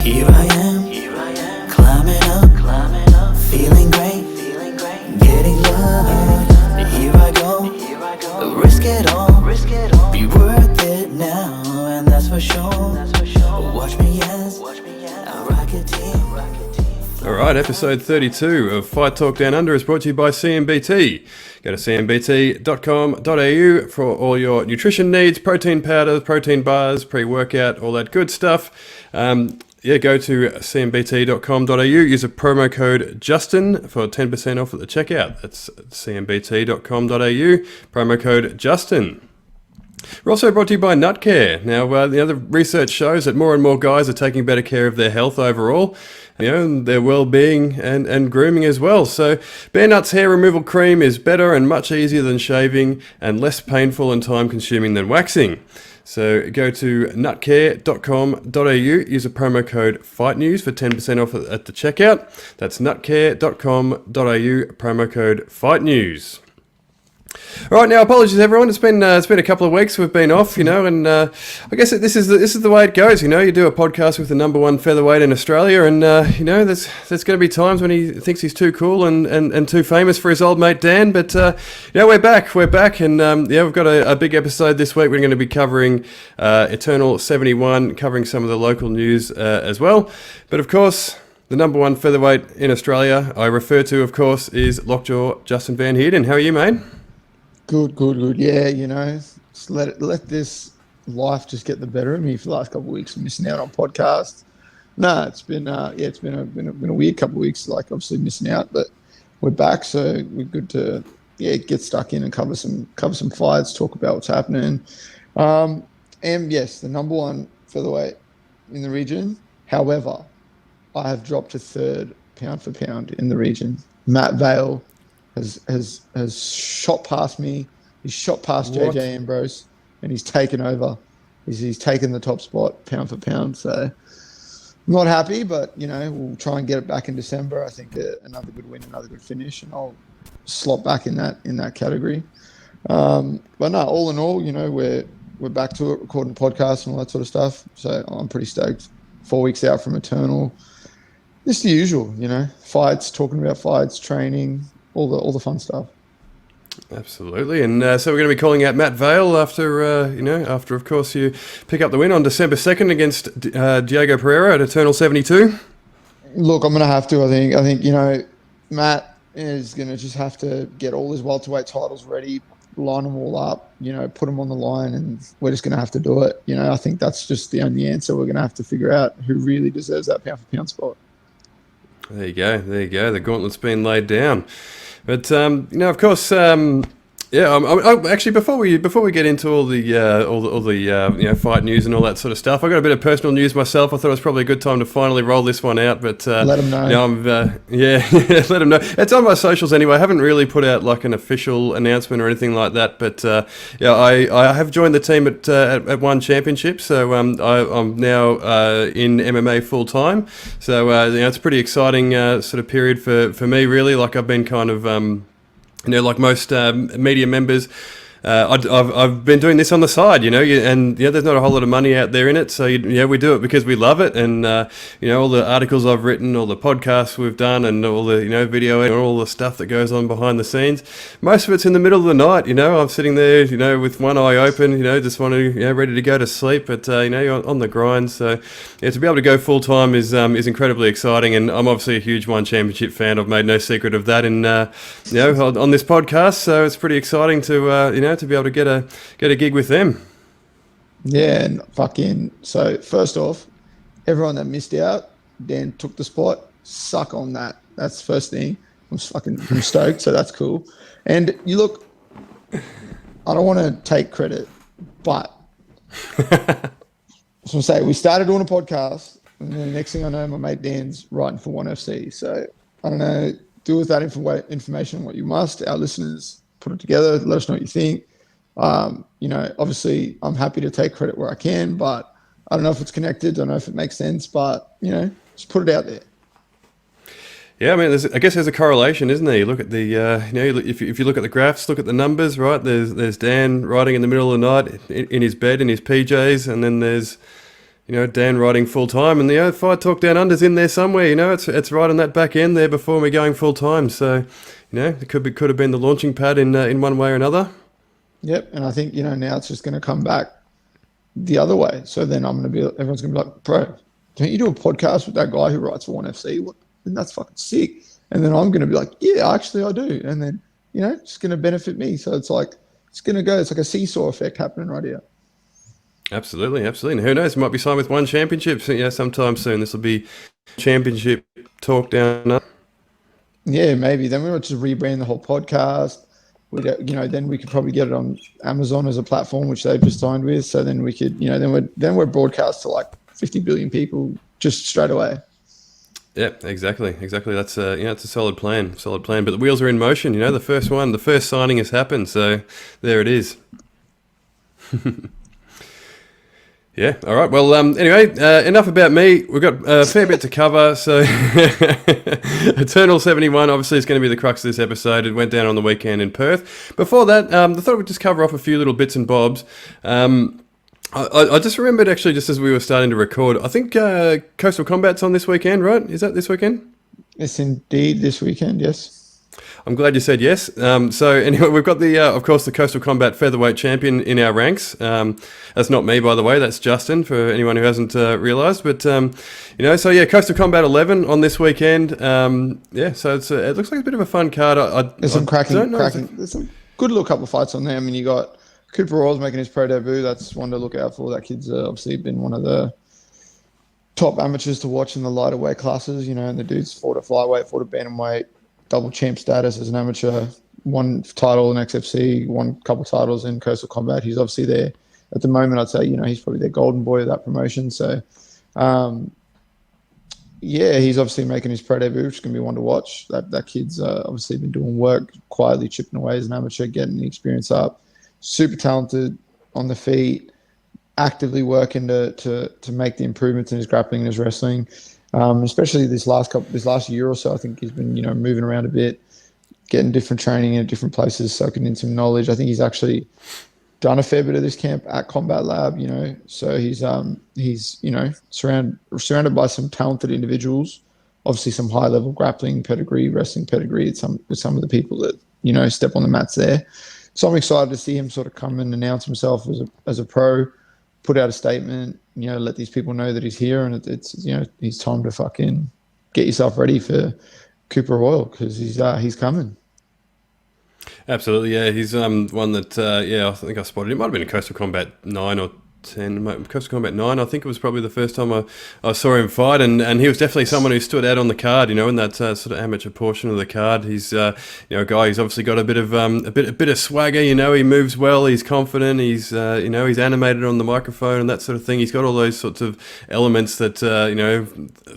Here I am, climbing up, feeling great, getting love. Here I go, risk it all, be worth it now, and that's for sure. Watch me as I rock it team. Alright, episode 32 of Fight Talk Down Under is brought to you by CMBT. Go to cmbt.com.au for all your nutrition needs, protein powders, protein bars, pre-workout, all that good stuff. Go to cmbt.com.au, use a promo code Justin for 10% off at the checkout. That's cmbt.com.au, promo code Justin. We're also brought to you by Nutcare. Now, the research shows that more and more guys are taking better care of their health overall, and their well-being and grooming as well. So, Bare Nuts Hair Removal Cream is better and much easier than shaving and less painful and time-consuming than waxing. So, go to nutcare.com.au, use a promo code FIGHTNEWS for 10% off at the checkout. That's nutcare.com.au, promo code FIGHTNEWS. All right, now apologies everyone. It's been a couple of weeks we've been off, and I guess this is the way it goes. You do a podcast with the number one featherweight in Australia, and there's going to be times when he thinks he's too cool and too famous for his old mate Dan. But we're back, and we've got a big episode this week. We're going to be covering Eternal 71, covering some of the local news as well. But of course, the number one featherweight in Australia I refer to, of course, is Lockjaw Justin Van Heerden. How are you, mate? Good. Yeah, just let this life just get the better of me for the last couple of weeks. I'm missing out on podcasts. No, it's been a weird couple of weeks. Like obviously missing out, but we're back, so we're good to get stuck in and cover some fights, talk about what's happening. And yes, the number one featherweight in the region. However, I have dropped to third pound for pound in the region. Matt Vale has shot past me. He's shot past What? JJ Ambrose, and he's taken over. He's taken the top spot pound for pound. So not happy, but we'll try and get it back in December. I think another good win, another good finish, and I'll slot back in that category. But no, all in all, we're back to it, recording podcasts and all that sort of stuff. So I'm pretty stoked. 4 weeks out from Eternal. Just the usual, fights, talking about fights, training, all the fun stuff. Absolutely, and so we're going to be calling out Matt Vale after of course you pick up the win on December 2nd against Diego Pereira at Eternal 72. Look, I'm going to have to. I think Matt is going to just have to get all his welterweight titles ready, line them all up, put them on the line, and we're just going to have to do it. I think that's just the only answer. We're going to have to figure out who really deserves that pound for pound spot. There you go. The gauntlet's been laid down. But of course, actually, before we get into all the fight news and all that sort of stuff, I got a bit of personal news myself. I thought it was probably a good time to finally roll this one out. But let them know. Let them know. It's on my socials anyway. I haven't really put out like an official announcement or anything like that. But I have joined the team at One Championship, so I'm now in MMA full time. So it's a pretty exciting sort of period for me, really. Like I've been kind of like most media members, I've been doing this on the side, and there's not a whole lot of money out there in it, so we do it because we love it, and all the articles I've written, all the podcasts we've done, and all the video and all the stuff that goes on behind the scenes. Most of it's in the middle of the night. I'm sitting there, with one eye open, just want to, ready to go to sleep, but you're on the grind. So to be able to go full time is incredibly exciting, and I'm obviously a huge One Championship fan. I've made no secret of that, and on this podcast, so it's pretty exciting to to be able to get a gig with them. Yeah, and so first off, everyone that missed out, Dan took the spot. Suck on that. That's the first thing. I'm stoked, so that's cool. And you look, I don't want to take credit, but I was going to say, we started doing a podcast, and then the next thing I know, my mate Dan's writing for One FC. So I don't know, do with that information what you must. Our listeners, put it together, let us know what you think. Obviously I'm happy to take credit where I can, but I don't know if it's connected, don't know if it makes sense, but just put it out there. Yeah, I mean, I guess there's a correlation, isn't there? You look at the, if you look at the graphs, look at the numbers, right? There's Dan riding in the middle of the night in his bed, in his PJs, and then there's, Dan riding full time, and the Fight Talk Down Under's in there somewhere. It's right on that back end there before we're going full time. So, it could have been the launching pad in one way or another. Yep, and I think now it's just going to come back the other way. So then everyone's going to be like, bro, don't you do a podcast with that guy who writes for 1FC? What? And that's fucking sick. And then I'm going to be like, yeah, actually I do. And then it's going to benefit me. So it's like it's going to go. It's like a seesaw effect happening right here. Absolutely. And who knows? Might be signed with one championship. Sometime soon. This will be championship talk down under. Yeah, maybe. Then we'll just rebrand the whole podcast. Then we could probably get it on Amazon as a platform, which they've just signed with. So then we could, then we're broadcast to like 50 billion people just straight away. Yeah, exactly. That's it's a solid plan. But the wheels are in motion. The first signing has happened. So there it is. Yeah. All right. Well, anyway, enough about me. We've got a fair bit to cover. So Eternal 71 obviously is going to be the crux of this episode. It went down on the weekend in Perth. Before that, I thought we'd just cover off a few little bits and bobs. I just remembered actually, just as we were starting to record, I think Coastal Combat's on this weekend, right? Is that this weekend? Yes, indeed, this weekend, yes. I'm glad you said yes. So anyway, we've got of course, the Coastal Combat featherweight champion in our ranks. That's not me, by the way. That's Justin, for anyone who hasn't realised. But, Coastal Combat 11 on this weekend. So it looks like a bit of a fun card. There's some cracking. There's some good little couple of fights on there. I mean, you got Cooper Royals making his pro debut. That's one to look out for. That kid's obviously been one of the top amateurs to watch in the lighter weight classes. And the dude's fought at flyweight, fought at bantamweight, double champ status as an amateur, one title in XFC, won a couple titles in Coastal Combat. He's obviously there at the moment. I'd say, he's probably their golden boy of that promotion. So, he's obviously making his pro debut, which is going to be one to watch. That kid's obviously been doing work, quietly chipping away as an amateur, getting the experience up. Super talented on the feet, actively working to make the improvements in his grappling and his wrestling. Especially this last year or so, I think he's been, moving around a bit, getting different training in different places, soaking in some knowledge. I think he's actually done a fair bit of this camp at Combat Lab, so he's surrounded by some talented individuals, obviously some high level grappling pedigree, wrestling pedigree with some of the people that, step on the mats there. So I'm excited to see him sort of come and announce himself as a pro, put out a statement, let these people know that he's here, and it's it's time to fucking get yourself ready for Cooper Royal, because he's coming. Absolutely, yeah. He's one that I think I spotted. It might have been a Coastal Combat 9 or 10. Coastal Combat 9, I think it was probably the first time I saw him fight, and he was definitely someone who stood out on the card, in that sort of amateur portion of the card. He's a guy who's obviously got a bit of swagger, he moves well, he's confident, he's he's animated on the microphone and that sort of thing. He's got all those sorts of elements that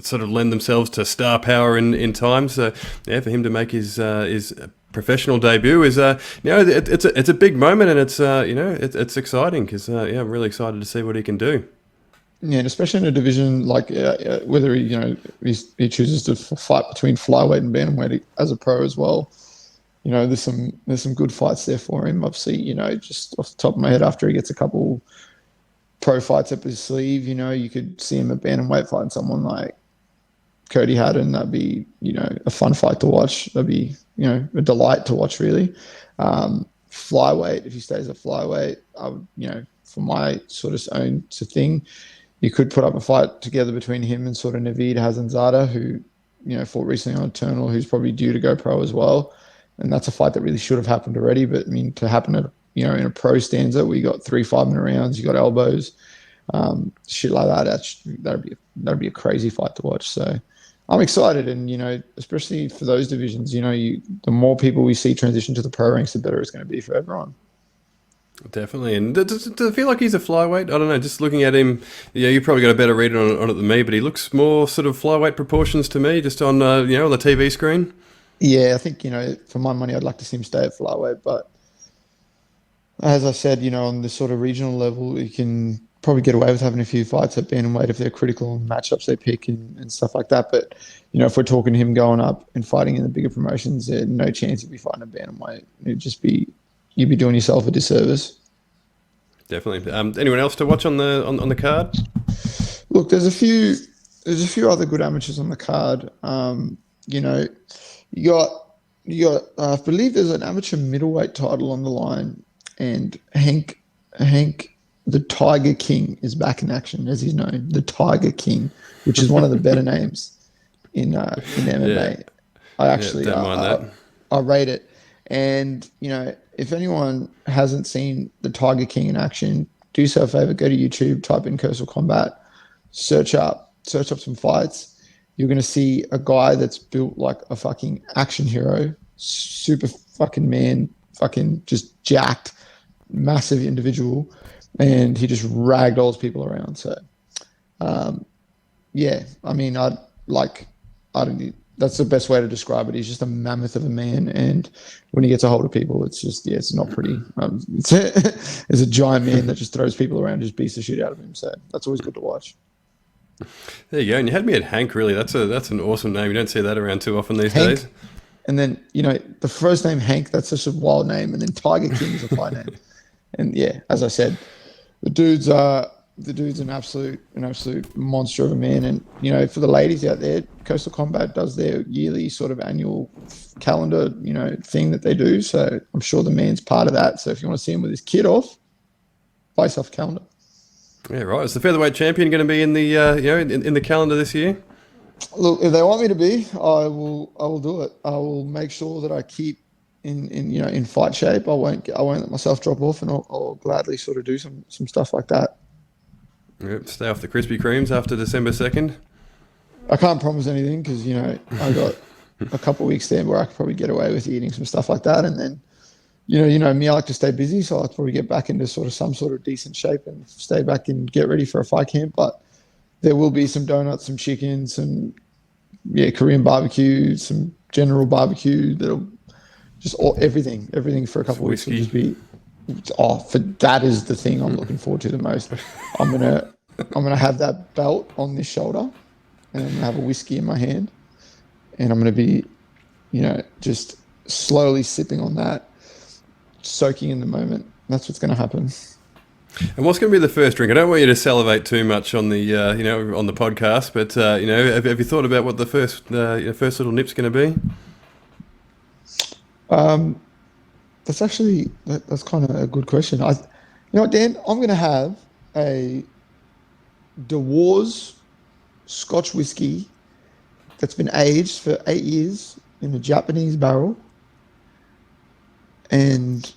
sort of lend themselves to star power in time. So yeah, for him to make his professional debut is it's a big moment, and it's exciting because I'm really excited to see what he can do. Yeah, and especially in a division like whether he chooses to fight between flyweight and bantamweight as a pro as well. There's some good fights there for him. Obviously, just off the top of my head, after he gets a couple pro fights up his sleeve, you could see him at bantamweight fighting someone like Cody Haddon. That'd be a fun fight to watch. That'd be a delight to watch, really. Flyweight, if he stays at flyweight, I would, for my sort of own thing, you could put up a fight together between him and sort of Naveed Hazanzada, who fought recently on Eternal, who's probably due to go pro as well. And that's a fight that really should have happened already. But I mean, to happen at in a pro stanza, we got 3 5-minute rounds, you got elbows, shit like that. That'd be a crazy fight to watch. So I'm excited, and especially for those divisions, the more people we see transition to the pro ranks, the better it's going to be for everyone. Definitely. And does it feel like he's a flyweight? I don't know, just looking at him, you probably got a better read on it than me, but he looks more sort of flyweight proportions to me, just on on the TV screen. Yeah, I think for my money, I'd like to see him stay at flyweight, but as I said, on the sort of regional level, you can probably get away with having a few fights at bantamweight if they're critical and matchups they pick and stuff like that. But if we're talking him going up and fighting in the bigger promotions, there's no chance he'd be fighting a bantamweight. You'd be doing yourself a disservice. Definitely. Anyone else to watch on the card? Look, there's a few other good amateurs on the card. You know, you got I believe there's an amateur middleweight title on the line, and Hank the Tiger King is back in action, as he's known, the Tiger King, which is one of the better names in MMA. Yeah, I yeah, actually don't mind that. I rate it, and if anyone hasn't seen the Tiger King in action, do yourself a favor, go to YouTube, type in Coastal Combat, search up some fights. You're gonna see a guy that's built like a fucking action hero, super fucking man, fucking just jacked, massive individual, and he just ragdolls people around. So yeah, I mean, I don't. That's the best way to describe it. He's just a mammoth of a man, and when he gets a hold of people, it's just it's not pretty. It's a giant man that just throws people around, just beats the shit out of him. So that's always good to watch. There you go. And you had me at Hank. Really, that's an awesome name. You don't see that around too often these Hank, days. and then the first name Hank. That's such a wild name, and then Tiger King is a fight name. And yeah, as I said, the dude's an absolute monster of a man. And for the ladies out there, Coastal Combat does their yearly sort of annual calendar thing that they do. So I'm sure the man's part of that. So if you want to see him with his kid off, buy yourself a calendar. Yeah, right. Is the featherweight champion going to be in the in the calendar this year? Look, if they want me to be, I will do it. I will make sure that I keep in fight shape. I won't let myself drop off, and I'll gladly sort of do some stuff like that. Yep, stay off the Krispy Kremes after December 2nd. I can't promise anything because I got a couple of weeks there where I could probably get away with eating some stuff like that, and then me, I like to stay busy, so I'll probably get back into some sort of decent shape and stay back and get ready for a fight camp. But there will be some donuts, some chicken, some Korean barbecue, some general barbecue. That'll just everything for a couple of weeks will just be. That is the thing I'm looking forward to the most. I'm gonna have that belt on this shoulder, and I'm gonna have a whiskey in my hand, and I'm gonna be, just slowly sipping on that, soaking in the moment. That's what's gonna happen. And what's going to be the first drink? I don't want you to salivate too much on the on the podcast, but have you thought about what the first little nip's going to be? That's kind of a good question. Dan, I'm going to have a DeWars Scotch whiskey that's been aged for 8 years in a Japanese barrel, and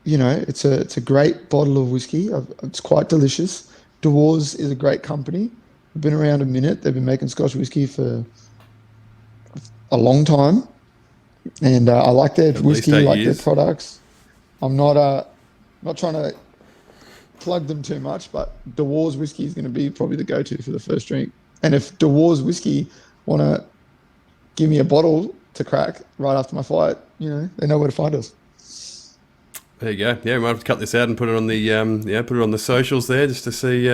it's a great bottle of whiskey. It's quite delicious. DeWars is a great company. They've been around a minute. They've been making Scotch whiskey for a long time. And I like their whiskey, I like their products. I'm not trying to plug them too much, but DeWars whiskey is going to be probably the go-to for the first drink. And if DeWars whiskey want to give me a bottle to crack right after my fight, they know where to find us. There you go. Yeah, we might have to cut this out and put it on the socials there just to see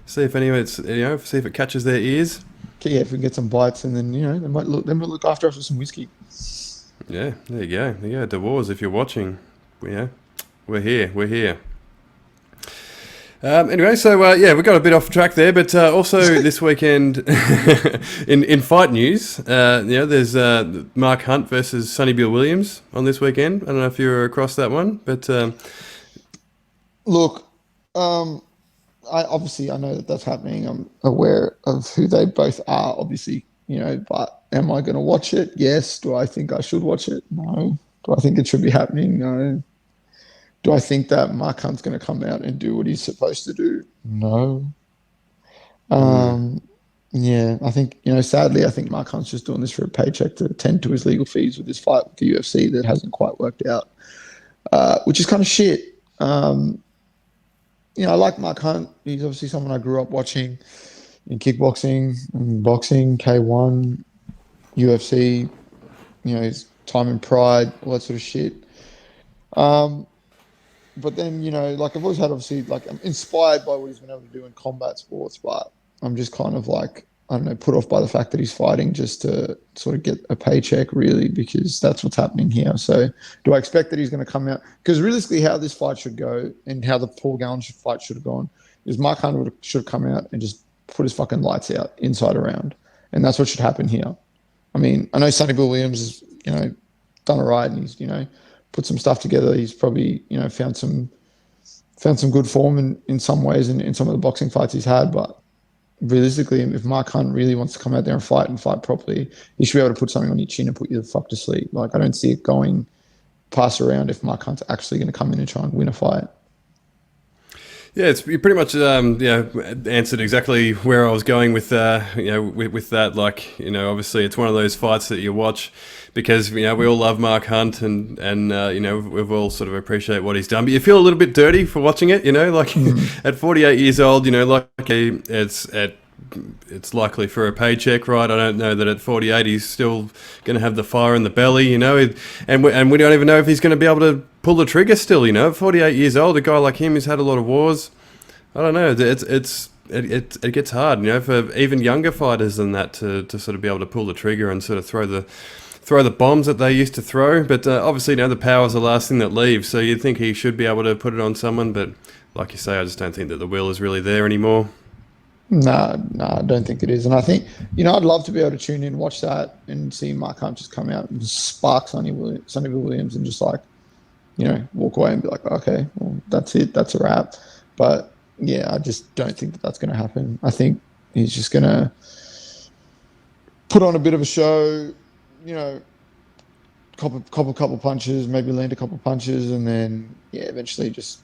see if anyone's see if it catches their ears. Yeah, if we can get some bites, and then they might look after us with some whiskey. Yeah, there you go. There you go. DeWars, if you're watching, we're here. Anyway, so we got a bit off track there, but also this weekend in fight news, there's Mark Hunt versus Sonny Bill Williams on this weekend. I don't know if you're across that one, but look, I know that that's happening. I'm aware of who they both are, obviously, but am I going to watch it? Yes. Do I think I should watch it? No. Do I think it should be happening? No. Do I think that Mark Hunt's going to come out and do what he's supposed to do? No. Yeah, I think, sadly, I think Mark Hunt's just doing this for a paycheck to attend to his legal fees with his fight with the UFC that hasn't quite worked out, which is kind of shit. I like Mark Hunt. He's obviously someone I grew up watching in kickboxing, and boxing, K1, UFC, his time in Pride, all that sort of shit. But then, I've always had, obviously, I'm inspired by what he's been able to do in combat sports, but I'm just kind of put off by the fact that he's fighting just to sort of get a paycheck, really, because that's what's happening here. So do I expect that he's going to come out? Because realistically, how this fight should go and how the Paul Gallen fight should have gone is Mark Hunt should have come out and just put his fucking lights out inside around, and that's what should happen here. I mean, I know Sonny Bill Williams has done all right, and he's put some stuff together. He's probably found some good form in some ways in some of the boxing fights he's had, but realistically, if Mark Hunt really wants to come out there and fight properly, he should be able to put something on your chin and put you the fuck to sleep. Like, I don't see it going past around if Mark Hunt's actually going to come in and try and win a fight. Yeah, you pretty much answered exactly where I was going with with that. Like, obviously it's one of those fights that you watch because we all love Mark Hunt and we've all sort of appreciate what he's done, but you feel a little bit dirty for watching it. Like at 48 years old, it's likely for a paycheck, right? I don't know that at 48 he's still going to have the fire in the belly, and we don't even know if he's going to be able to pull the trigger still, At 48 years old, a guy like him who's had a lot of wars, I don't know. It gets hard, for even younger fighters than that to sort of be able to pull the trigger and sort of throw the bombs that they used to throw. But obviously, the power's the last thing that leaves. So you'd think he should be able to put it on someone, but like you say, I just don't think that the will is really there anymore. No, I don't think it is. And I think, I'd love to be able to tune in, watch that, and see Mark Hunt just come out and just spark Sonny Bill Williams and just walk away and be like, okay, well, that's it. That's a wrap. But yeah, I just don't think that that's going to happen. I think he's just going to put on a bit of a show, couple punches, maybe land a couple punches, and then, eventually just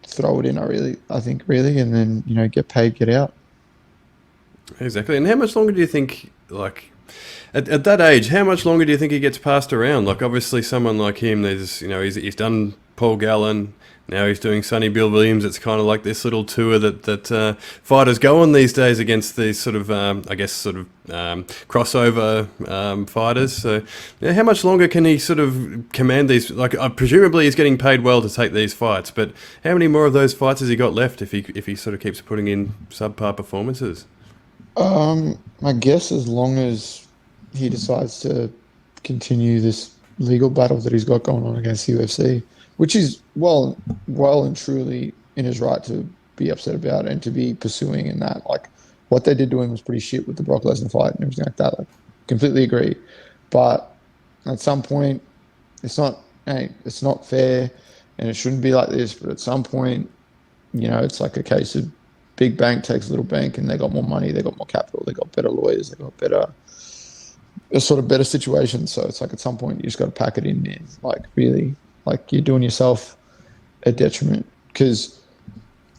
throw it in, I think, and then, get paid, get out. Exactly. And how much longer do you think, at that age, how much longer do you think he gets passed around? Like, obviously, someone like him, there's, he's done Paul Gallen, now he's doing Sonny Bill Williams. It's kind of like this little tour that fighters go on these days against these sort of, crossover fighters. So, how much longer can he sort of command these? Presumably he's getting paid well to take these fights, but how many more of those fights has he got left if he sort of keeps putting in subpar performances? I guess as long as he decides to continue this legal battle that he's got going on against UFC, which is well and truly in his right to be upset about and to be pursuing in that. Like, what they did to him was pretty shit with the Brock Lesnar fight and everything like that. Like, completely agree. But at some point, it's not fair and it shouldn't be like this. But at some point, it's like a case of big bank takes little bank, and they got more money, they got more capital, they got better lawyers, they got better situations. So it's like at some point you just got to pack it in, man. Like, really, like, you're doing yourself a detriment.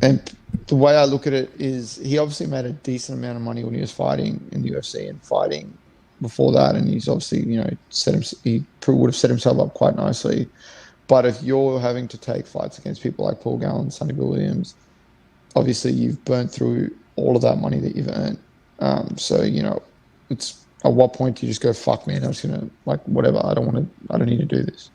And the way I look at it is, he obviously made a decent amount of money when he was fighting in the UFC and fighting before that, and he's obviously he would have set himself up quite nicely. But if you're having to take fights against people like Paul Gallen, Sonny Bill Williams, obviously you've burnt through all of that money that you've earned. So, it's at what point do you just go, fuck, man, I'm just going to, whatever, I don't need to do this.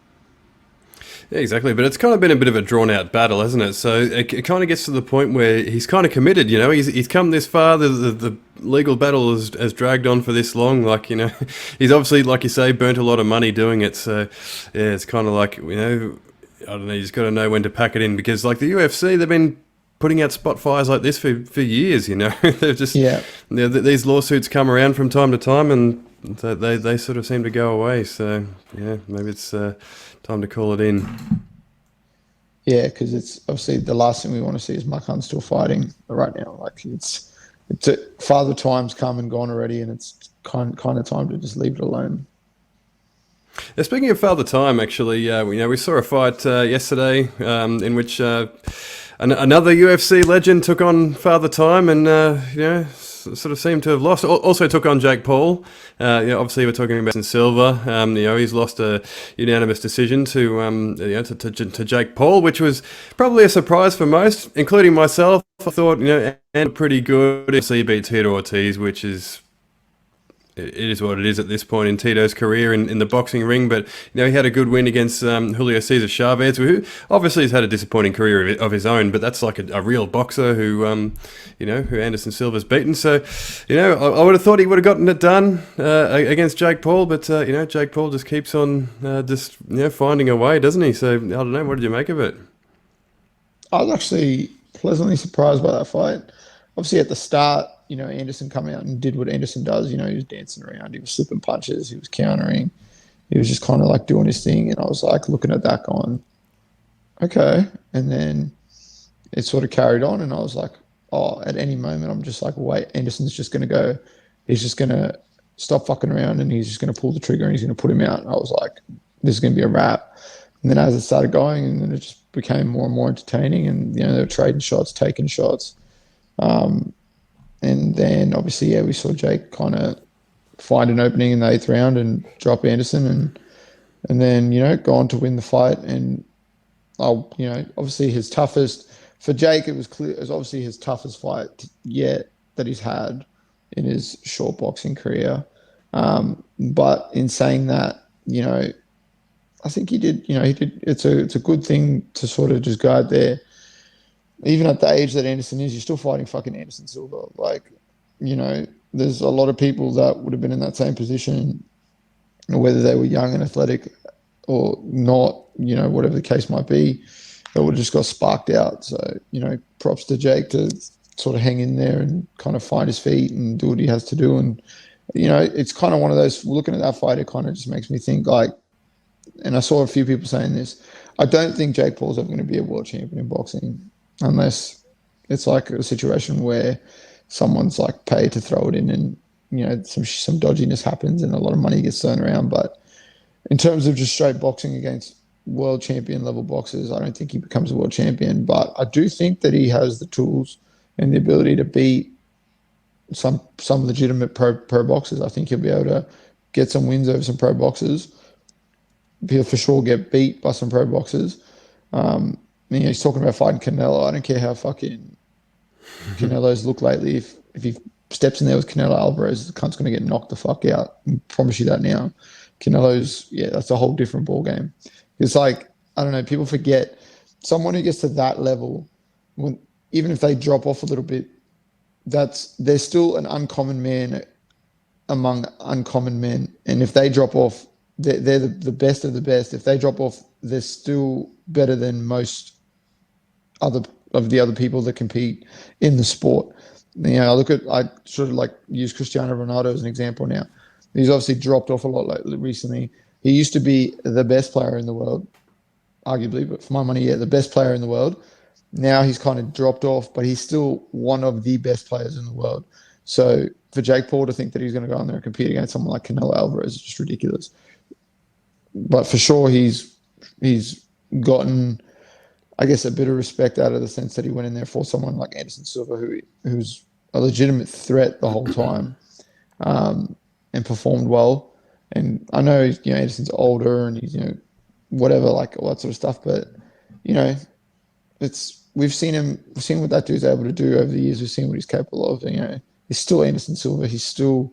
Yeah, exactly. But it's kind of been a bit of a drawn out battle, hasn't it? So it kind of gets to the point where he's kind of committed, he's come this far, the legal battle has dragged on for this long. He's obviously, like you say, burnt a lot of money doing it. So yeah, it's kind of like, I don't know, you just got to know when to pack it in, because like the UFC, they've been putting out spot fires like this for years, They've just, these lawsuits come around from time to time, and they sort of seem to go away. So yeah, maybe it's time to call it in. Yeah, because it's obviously the last thing we want to see is Mark Hunt still fighting right now. Like, it's Father Time's come and gone already, and it's kind of time to just leave it alone. Yeah, speaking of Father Time, actually, we saw a fight yesterday in which another UFC legend took on Father Time, and sort of seemed to have lost. Also took on Jake Paul. Obviously we're talking about Silva. He's lost a unanimous decision to Jake Paul, which was probably a surprise for most, including myself. I thought, and pretty good. He beat Tito Ortiz, which is. It is what it is at this point in Tito's career in the boxing ring, but he had a good win against Julio Cesar Chavez, who obviously has had a disappointing career of his own, but that's like a real boxer who Anderson Silva's beaten. So, I would have thought he would have gotten it done against Jake Paul, but Jake Paul just keeps on finding a way, doesn't he? So I don't know. What did you make of it? I was actually pleasantly surprised by that fight. Obviously, at the start, you know, Anderson come out and did what Anderson does. You know, he was dancing around, he was slipping punches, he was countering, he was just kind of like doing his thing. And I was like looking at that going, okay. And then it sort of carried on, and I was like, oh, at any moment, I'm just like, wait, Anderson's just going to go, he's just going to stop fucking around and he's just going to pull the trigger and he's going to put him out. And I was like, this is going to be a wrap. And then as it started going, and then it just became more and more entertaining, and you know, they were trading shots, taking shots. And then obviously, yeah, we saw Jake kind of find an opening in the 8th round and drop Anderson, and then, you know, go on to win the fight. And you know, obviously his toughest for Jake, it was clear, it was obviously his toughest fight yet that he's had in his short boxing career. But in saying that, you know, I think he did. You know, he did. It's a good thing to sort of just go out there. Even at the age that Anderson is, you're still fighting fucking Anderson Silva. Like, you know, there's a lot of people that would have been in that same position, whether they were young and athletic or not, you know, whatever the case might be, that would have just got sparked out. So, you know, props to Jake to sort of hang in there and kind of find his feet and do what he has to do. And, you know, it's kind of one of those, looking at that fight, it kind of just makes me think like, and I saw a few people saying this, I don't think Jake Paul's ever going to be a world champion in boxing unless it's like a situation where someone's like paid to throw it in and, you know, some dodginess happens and a lot of money gets thrown around. But in terms of just straight boxing against world champion level boxers, I don't think he becomes a world champion. But I do think that he has the tools and the ability to beat some legitimate pro boxers. I think he'll be able to get some wins over some pro boxers. He'll for sure get beat by some pro boxers. You know, he's talking about fighting Canelo. I don't care how fucking Canelo's look lately. If he steps in there with Canelo Alvarez, the cunt's going to get knocked the fuck out. I promise you that now. Canelo's, yeah, that's a whole different ball game. It's like, I don't know, people forget someone who gets to that level, when even if they drop off a little bit, they're still an uncommon man among uncommon men. And if they drop off, they're the best of the best. If they drop off, they're still better than most of the other people that compete in the sport. You know, I sort of like use Cristiano Ronaldo as an example now. He's obviously dropped off a lot recently. He used to be the best player in the world, arguably, but for my money, yeah, the best player in the world. Now he's kind of dropped off, but he's still one of the best players in the world. So for Jake Paul to think that he's going to go on there and compete against someone like Canelo Alvarez is just ridiculous. But for sure, he's gotten, I guess, a bit of respect out of the sense that he went in there for someone like Anderson Silva, who's a legitimate threat the whole time, and performed well. And I know, you know, Anderson's older and he's, you know, whatever, like all that sort of stuff. But, you know, we've seen what that dude's able to do over the years. We've seen what he's capable of. You know, he's still Anderson Silva. He's still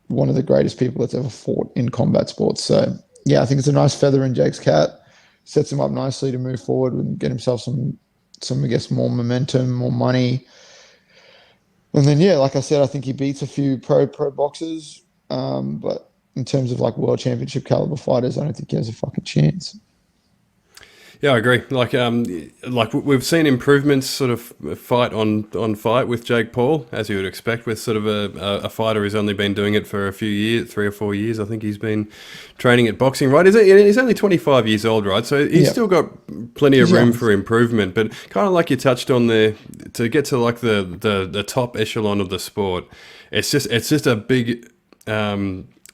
one of the greatest people that's ever fought in combat sports. So yeah, I think it's a nice feather in Jake's cap. Sets him up nicely to move forward and get himself some I guess, more momentum, more money. And then, yeah, like I said, I think he beats a few pro boxers. But in terms of like world championship caliber fighters, I don't think he has a fucking chance. Yeah, I agree. Like we've seen improvements sort of fight on fight with Jake Paul, as you would expect with sort of a fighter who's only been doing it for a few years, 3 or 4 years. I think he's been training at boxing, right? He's only 25 years old, right? So he's still got plenty of room for improvement. But kind of like you touched on there, to get to like the top echelon of the sport, it's just a big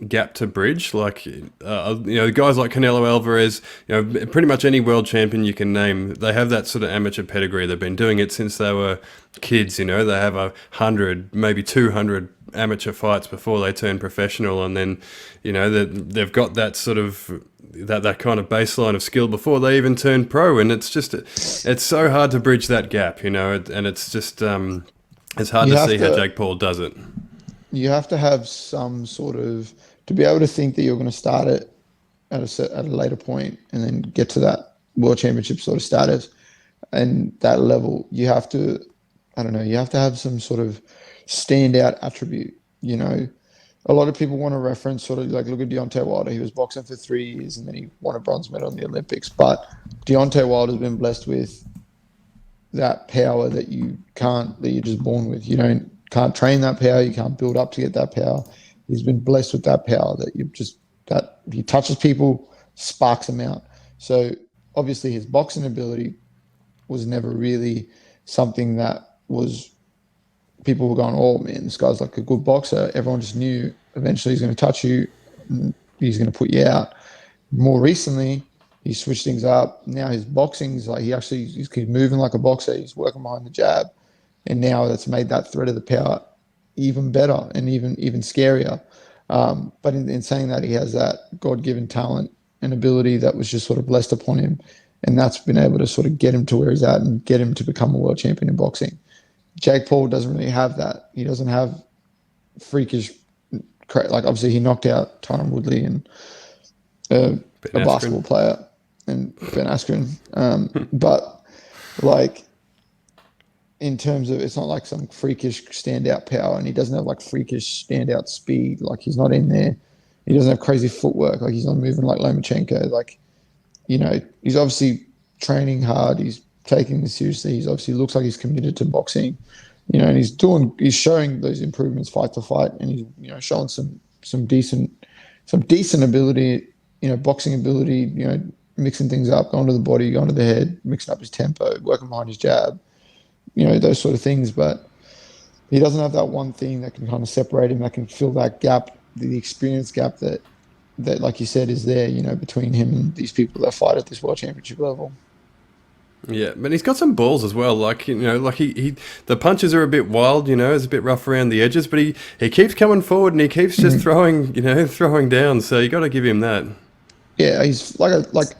gap to bridge. Like you know, guys like Canelo Alvarez, you know, pretty much any world champion you can name, they have that sort of amateur pedigree. They've been doing it since they were kids. You know, they have 100, maybe 200 amateur fights before they turn professional, and then, you know, they've got that sort of that kind of baseline of skill before they even turn pro. And it's so hard to bridge that gap, you know, and it's just it's hard to see how Jake Paul does it. You have to have some sort of, to be able to think that you're going to start it at a later point and then get to that world championship sort of status and that level. You have to, I don't know, you have to have some sort of standout attribute. You know, a lot of people want to reference sort of like, look at Deontay Wilder. He was boxing for 3 years and then he won a bronze medal in the Olympics. But Deontay Wilder has been blessed with that power that you're just born with. You can't train that power. You can't build up to get that power. He's been blessed with that power that if he touches people, sparks them out. So obviously his boxing ability was never really something that was people were going, oh man, this guy's like a good boxer. Everyone just knew eventually he's going to touch you and he's going to put you out. More recently, he switched things up. Now his boxing's like he's moving like a boxer. He's working behind the jab, and now that's made that threat of the power even better and even scarier. But in saying that, he has that God-given talent and ability that was just sort of blessed upon him, and that's been able to sort of get him to where he's at and get him to become a world champion in boxing. Jake Paul doesn't really have that. He doesn't have freakish, like obviously he knocked out Tyron Woodley and a basketball player and Ben Askren. But like in terms of, it's not like some freakish standout power, and he doesn't have like freakish standout speed. Like he's not in there. He doesn't have crazy footwork. Like he's not moving like Lomachenko. Like, he's obviously training hard. He's taking this seriously. He's obviously looks like he's committed to boxing, and he's showing those improvements fight to fight, and he's showing some decent ability, boxing ability, mixing things up, going to the body, going to the head, mixing up his tempo, working behind his jab, those sort of things. But he doesn't have that one thing that can kind of separate him, that can fill that gap, the experience gap that like you said is there, between him and these people that fight at this world championship level. Yeah, but he's got some balls as well. Like, like he the punches are a bit wild, it's a bit rough around the edges, but he keeps coming forward and he keeps just throwing down. So you got to give him that. Yeah, he's like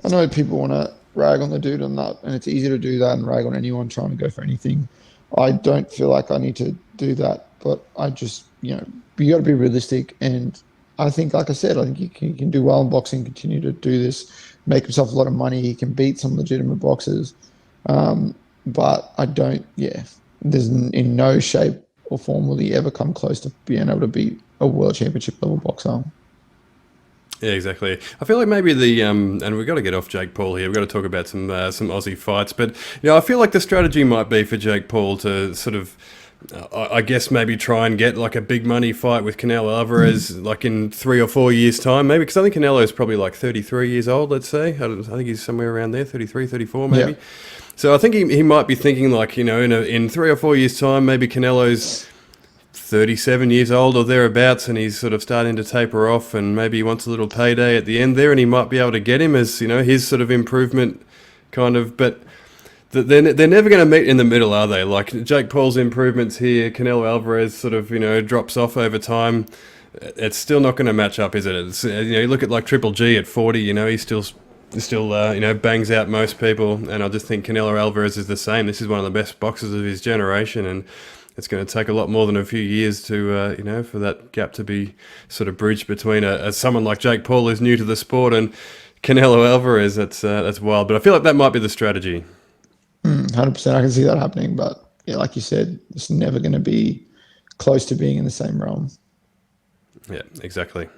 I know people want to rag on the dude and that, and it's easy to do that and rag on anyone trying to go for anything. I don't feel like I need to do that, but I just, you got to be realistic. And I think, like I said, I think he can do well in boxing, continue to do this, make himself a lot of money. He can beat some legitimate boxers. But I don't, there's in no shape or form will he ever come close to being able to beat a world championship level boxer. Yeah, exactly. I feel like maybe and we've got to get off Jake Paul here. We've got to talk about some Aussie fights. But, I feel like the strategy might be for Jake Paul to sort of, I guess maybe try and get like a big money fight with Canelo Alvarez like in 3 or 4 years' time, maybe, because I think Canelo is probably like 33 years old, let's say. I think he's somewhere around there, 33, 34 maybe. Yeah. So I think he might be thinking like, in 3 or 4 years' time, maybe Canelo's 37 years old or thereabouts, and he's sort of starting to taper off, and maybe he wants a little payday at the end there, and he might be able to get him as, his sort of improvement kind of, but they're never going to meet in the middle, are they? Like Jake Paul's improvements here, Canelo Alvarez sort of, drops off over time. It's still not going to match up, is it? It's, you look at like Triple G at 40, he still bangs out most people. And I just think Canelo Alvarez is the same. This is one of the best boxers of his generation, and it's going to take a lot more than a few years to, for that gap to be sort of bridged between someone like Jake Paul who's new to the sport and Canelo Alvarez. That's wild. But I feel like that might be the strategy. 100%, I can see that happening, but yeah, like you said, it's never going to be close to being in the same realm. Yeah, exactly.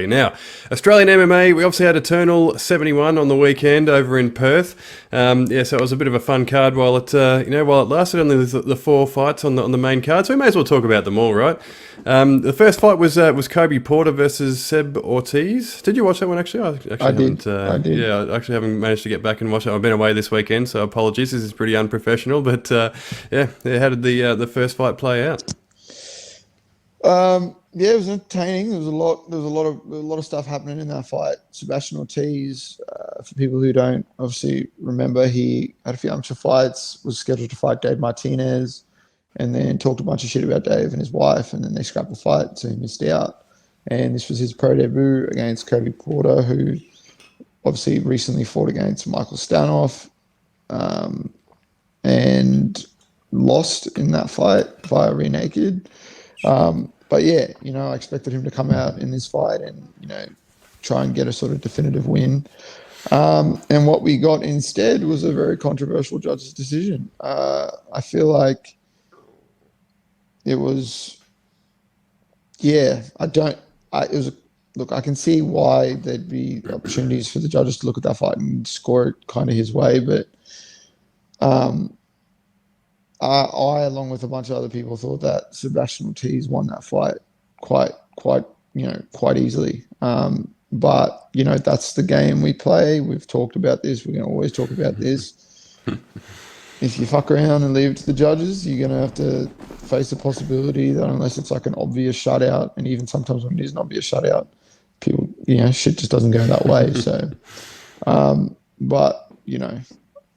Now, Australian MMA, we obviously had Eternal 71 on the weekend over in Perth. So it was a bit of a fun card while it lasted. Only the 4 fights on the main card, so we may as well talk about them all, right? The first fight was Kobe Porter versus Seb Ortiz. Did you watch that one actually? I did. Yeah, I actually haven't managed to get back and watch it. I've been away this weekend, so apologies. This is pretty unprofessional, but how did the first fight play out? Yeah, it was entertaining. There was a lot of stuff happening in that fight. Sebastian Ortiz, for people who don't obviously remember, he had a few amateur fights, was scheduled to fight Dave Martinez, and then talked a bunch of shit about Dave and his wife, and then they scrapped the fight, so he missed out. And this was his pro debut against Kobe Porter, who obviously recently fought against Michael Stanoff, and lost in that fight via rear naked. But yeah, I expected him to come out in this fight and, try and get a sort of definitive win. And what we got instead was a very controversial judge's decision. I feel like it was, look, I can see why there'd be opportunities for the judges to look at that fight and score it kind of his way, but along with a bunch of other people, thought that Sebastian Ortiz won that fight quite, quite easily. But that's the game we play. We've talked about this. We're going to always talk about this. If you fuck around and leave it to the judges, you're going to have to face the possibility that unless it's like an obvious shutout, and even sometimes when it is an obvious shutout, people, shit just doesn't go that way. So, but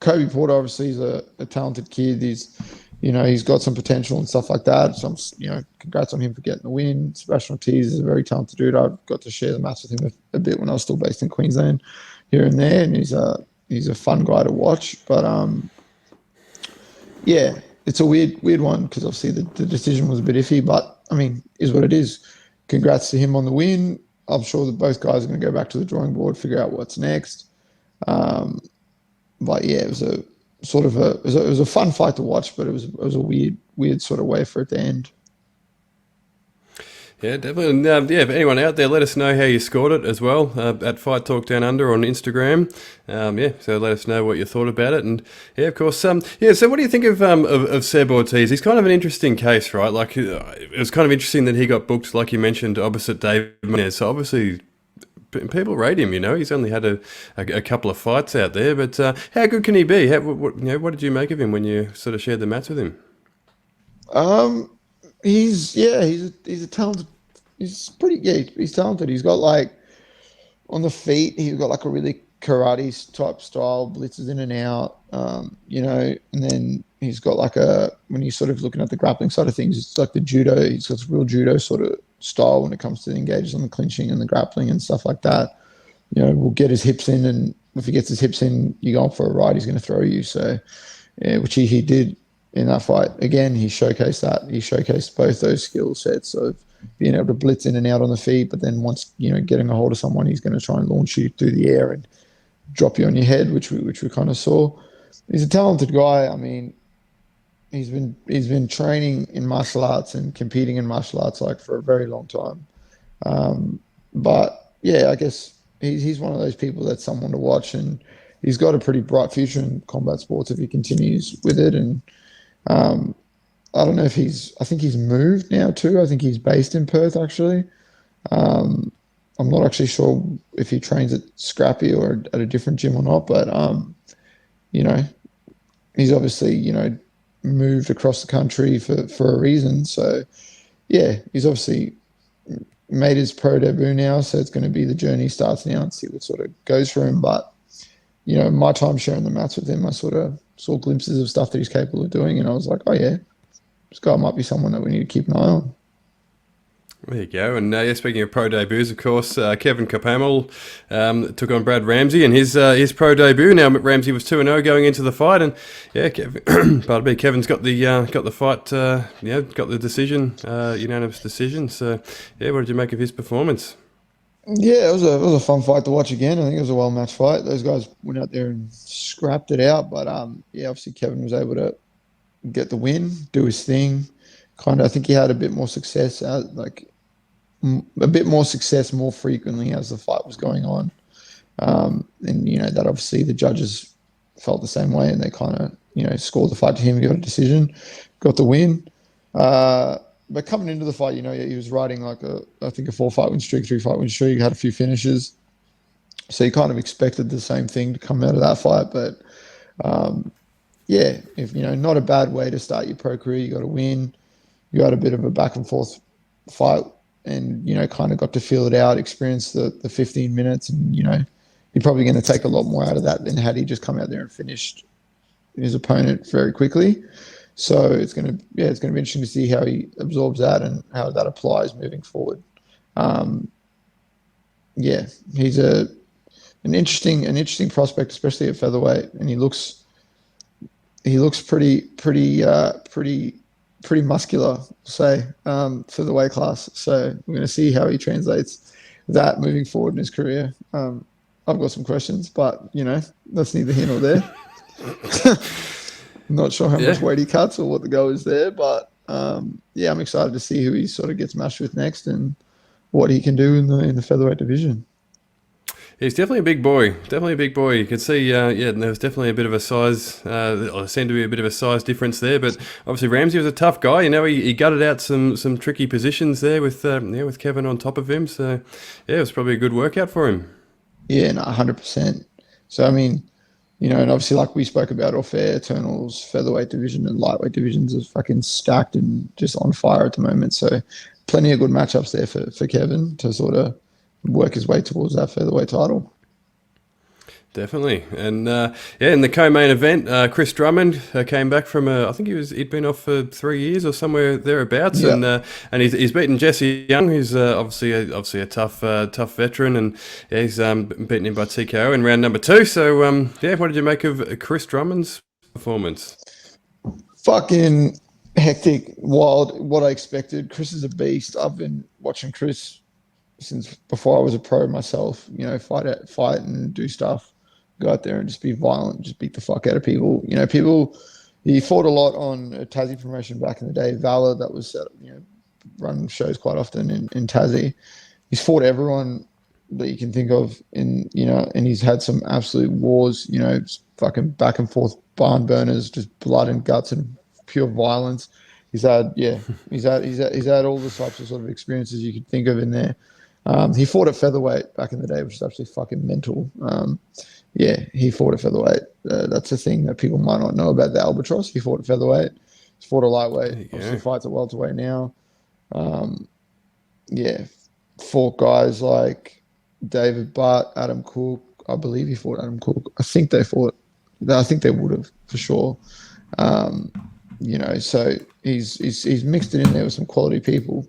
Kobe Porter obviously is a talented kid. He's got some potential and stuff like that. So, congrats on him for getting the win. Sebastian Ortiz is a very talented dude. I got to share the match with him a bit when I was still based in Queensland, here and there, and he's a fun guy to watch. But yeah, it's a weird one because obviously the decision was a bit iffy. But I mean, is what it is. Congrats to him on the win. I'm sure that both guys are going to go back to the drawing board, figure out what's next. But yeah, it was a fun fight to watch, but it was a weird sort of way for it to end. Yeah, definitely. And if anyone out there, let us know how you scored it as well at Fight Talk Down Under on Instagram. So let us know what you thought about it. And yeah, of course. So what do you think of Seb Ortiz? He's kind of an interesting case, right? Like it was kind of interesting that he got booked, like you mentioned, opposite David Menez. So obviously, people rate him. He's only had a couple of fights out there, but how good can he be? What did you make of him when you sort of shared the match with him? He's a talented. He's pretty. Yeah, he's talented. He's got like on the feet. He's got like a really karate type style, blitzes in and out. And then he's got like when you're sort of looking at the grappling side of things, it's like the judo. He's got real judo sort of style when it comes to the engages on the clinching and the grappling and stuff like that. Will get his hips in, and if he gets his hips in, you go for a ride, he's going to throw you. So, yeah, which he did in that fight. Again, he showcased that. He showcased both those skill sets of being able to blitz in and out on the feet, but then once, getting a hold of someone, he's going to try and launch you through the air and drop you on your head, which we kind of saw. He's a talented guy. I mean, he's been training in martial arts and competing in martial arts like for a very long time. But yeah, I guess he's one of those people that's someone to watch, and he's got a pretty bright future in combat sports if he continues with it. And I don't know if I think he's moved now too. I think he's based in Perth actually. I'm not actually sure if he trains at Scrappy or at a different gym or not, but he's obviously, moved across the country for a reason. So yeah, he's obviously made his pro debut now. So it's going to be the journey starts now and see what sort of goes for him. But, my time sharing the mats with him, I sort of saw glimpses of stuff that he's capable of doing. And I was like, oh yeah, this guy might be someone that we need to keep an eye on. There you go. And speaking of pro debuts, of course, Kevin Kapamel took on Brad Ramsey in his pro debut. Now Ramsey was 2-0 going into the fight, and yeah, Kevin's got the fight, got the decision, unanimous decision. So yeah, what did you make of his performance? Yeah, it was a fun fight to watch again. I think it was a well matched fight. Those guys went out there and scrapped it out, but obviously Kevin was able to get the win, do his thing. I think he had a bit more success, more frequently as the fight was going on. And, that obviously the judges felt the same way, and they kind of, scored the fight to him, got a decision, got the win. But coming into the fight, he was riding like a 4-fight win streak, 3-fight win streak, had a few finishes. So you kind of expected the same thing to come out of that fight. But, if, not a bad way to start your pro career. You got to win. You had a bit of a back and forth fight, and kind of got to feel it out, experience the 15 minutes, and you're probably going to take a lot more out of that than had he just come out there and finished his opponent very quickly. So it's going to be interesting to see how he absorbs that and how that applies moving forward. He's an interesting prospect, especially at featherweight, and he looks pretty muscular, say, for the weight class. So we're going to see how he translates that moving forward in his career. I've got some questions, but that's neither here nor there. I'm not sure how much weight he cuts or what the goal is there, but I'm excited to see who he sort of gets matched with next and what he can do in the featherweight division. He's definitely a big boy. Definitely a big boy. You can see, there was definitely a bit of a size, or seemed to be a bit of a size difference there. But obviously Ramsey was a tough guy. You know, he gutted out some tricky positions there with Kevin on top of him. So, yeah, it was probably a good workout for him. Yeah, no, 100%. So, I mean, and obviously, like we spoke about off air, Eternals, featherweight division and lightweight divisions are fucking stacked and just on fire at the moment. So, plenty of good matchups there for Kevin to sort of work his way towards that featherweight title. Definitely, and in the co-main event, Chris Drummond came back from I think he'd been off for 3 years or somewhere thereabouts, Yeah. and he's beaten Jesse Young, who's obviously a tough veteran, and he's beaten him by TKO in round number 2. So what did you make of Chris Drummond's performance? Fucking hectic, wild, what I expected. Chris is a beast. I've been watching Chris since before I was a pro myself, fight and do stuff. Go out there and just be violent, just beat the fuck out of people. He fought a lot on a Tassie promotion back in the day, Valor, that was set up, run shows quite often in Tassie. He's fought everyone that you can think of and he's had some absolute wars, fucking back and forth barn burners, just blood and guts and pure violence. He's had all the types of sort of experiences you could think of in there. He fought at featherweight back in the day, which is absolutely fucking mental. He fought at featherweight. That's a thing that people might not know about the Albatross. He fought at featherweight. He's fought at lightweight. Obviously fights at welterweight now. Fought guys like David Butt, Adam Cook. I believe he fought Adam Cook. I think they would have for sure. So he's mixed it in there with some quality people.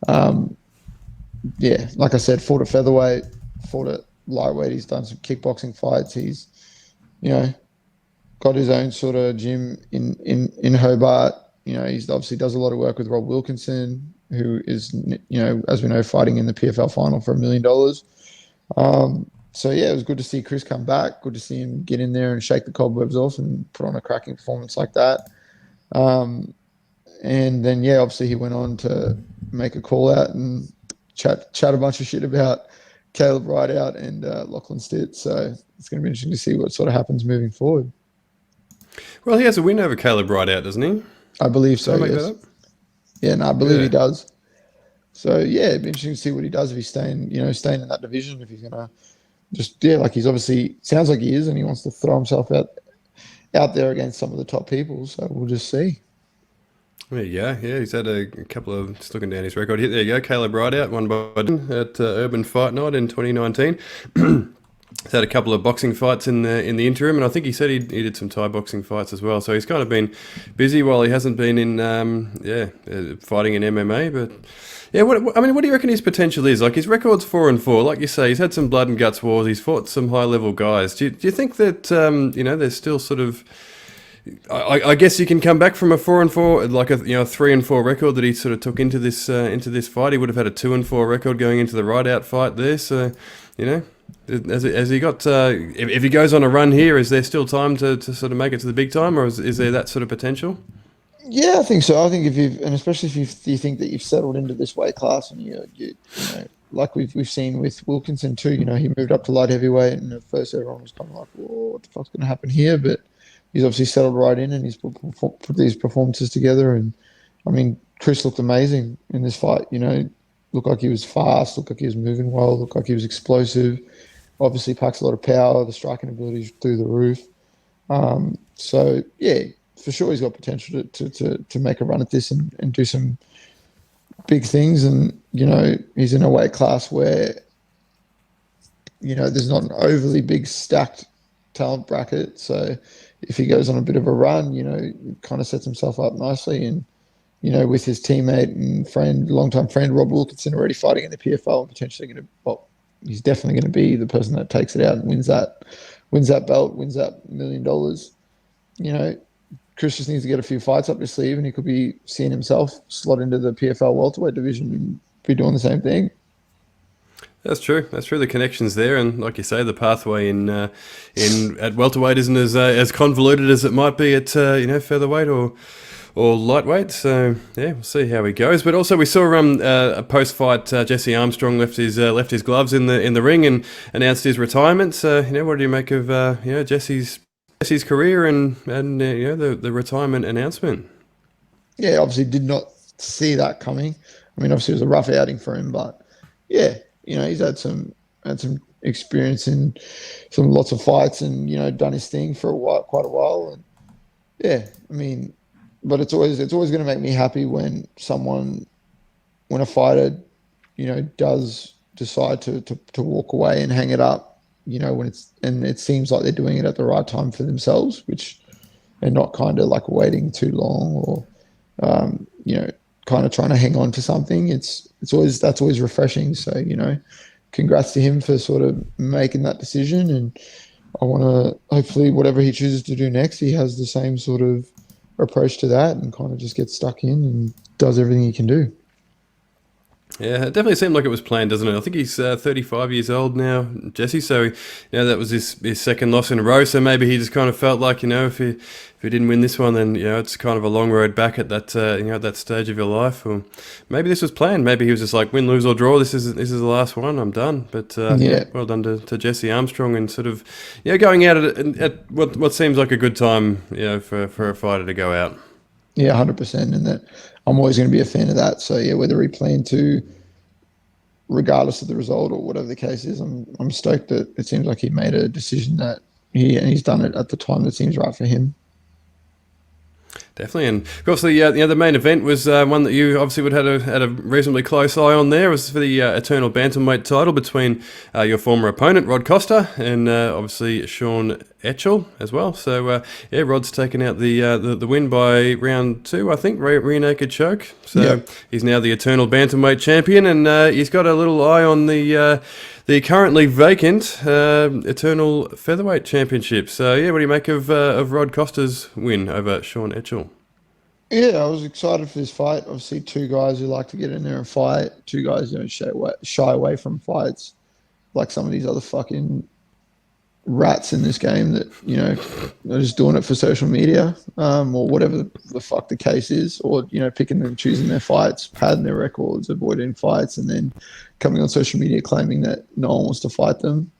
Like I said, fought at featherweight, fought at lightweight. He's done some kickboxing fights. He's, got his own sort of gym in Hobart. He's obviously does a lot of work with Rob Wilkinson, who is, as we know, fighting in the PFL final for $1 million. It was good to see Chris come back. Good to see him get in there and shake the cobwebs off and put on a cracking performance like that. And then, obviously he went on to make a call out and chat a bunch of shit about Caleb Rideout and Lachlan Stitt. So it's going to be interesting to see what sort of happens moving forward. Well, he has a win over Caleb Rideout, doesn't he? I believe so, Did I make yes. that up? Yeah, no, I believe he does. So, it'd be interesting to see what he does if he's staying in that division, if he's going to he's obviously, sounds like he is, and he wants to throw himself out there against some of the top people. So we'll just see. There you go. Yeah, he's had a couple of, just looking down his record here. There you go. Caleb Rideout won by at Urban Fight Night in 2019. He's had a couple of boxing fights in the interim, and I think he said he did some Thai boxing fights as well. So he's kind of been busy while he hasn't been in fighting in MMA. But what do you reckon his potential is? Like, his record's 4-4. Like you say, he's had some blood and guts wars. He's fought some high level guys. Do you think that there's still sort of, I guess you can come back from a 4-4, like a 3-4 record that he sort of took into this fight. He would have had a 2-4 record going into the Rideout fight there. So, has he got? If he goes on a run here, is there still time to sort of make it to the big time, or is there that sort of potential? Yeah, I think so. I think especially if you think that you've settled into this weight class, and you like we've seen with Wilkinson too. He moved up to light heavyweight, and at first everyone was kind of like, "Whoa, what the fuck's going to happen here?" But he's obviously settled right in, and he's put these performances together. And Chris looked amazing in this fight. Looked like he was fast, looked like he was moving well, looked like he was explosive. Obviously packs a lot of power, the striking ability is through the roof. For sure he's got potential to make a run at this and do some big things. And, he's in a weight class where, there's not an overly big stacked talent bracket. So if he goes on a bit of a run, it kind of sets himself up nicely. And, with his teammate and longtime friend, Rob Wilkinson, already fighting in the PFL and potentially he's definitely going to be the person that takes it out and wins that belt, wins that $1 million. Chris just needs to get a few fights up his sleeve, and he could be seeing himself slot into the PFL welterweight division and be doing the same thing. That's true. The connection's there, and like you say, the pathway in at welterweight isn't as convoluted as it might be at featherweight or or lightweight. So yeah, we'll see how he goes. But also we saw a post-fight Jesse Armstrong left his gloves in the ring and announced his retirement. So what do you make of Jesse's career and the retirement announcement? Yeah, obviously did not see that coming. I mean, obviously it was a rough outing for him, but yeah, he's had some experience in some lots of fights and done his thing for quite a while. And yeah, I mean, but it's always going to make me happy when a fighter does decide to walk away and hang it up. And it seems like they're doing it at the right time for themselves, which they're not kind of like waiting too long or kind of trying to hang on to something. That's always refreshing. So congrats to him for sort of making that decision, and I want to hopefully whatever he chooses to do next, he has the same sort of approach to that and kind of just gets stuck in and does everything he can do. Yeah, it definitely seemed like it was planned, doesn't it? I think he's 35 years old now, Jesse. So, that was his second loss in a row. So maybe he just kind of felt like, if he didn't win this one, then it's kind of a long road back at that at that stage of your life. Or maybe this was planned. Maybe he was just like, win, lose or draw. This is the last one. I'm done. But well done to Jesse Armstrong and sort of going out at what seems like a good time for a fighter to go out. Yeah, 100%, and that I'm always going to be a fan of that. So yeah, whether he planned to, regardless of the result or whatever the case is, I'm stoked that it seems like he made a decision that he's done it at the time that seems right for him. Definitely, and of course the main event was one that you obviously would have had a reasonably close eye on. There was for the Eternal Bantamweight title between your former opponent Rod Costa and obviously Sean Etchell as well. So Rod's taken out the win by round 2, I think, rear naked choke. So He's now the Eternal Bantamweight champion, and he's got a little eye on the currently vacant Eternal Featherweight Championship. So what do you make of Rod Costa's win over Sean Etchell? Yeah, I was excited for this fight. Obviously, two guys who like to get in there and fight. Two guys who don't shy away from fights, like some of these other fucking rats in this game that are just doing it for social media, or whatever the fuck the case is, or picking and choosing their fights, padding their records, avoiding fights, and then coming on social media claiming that no one wants to fight them.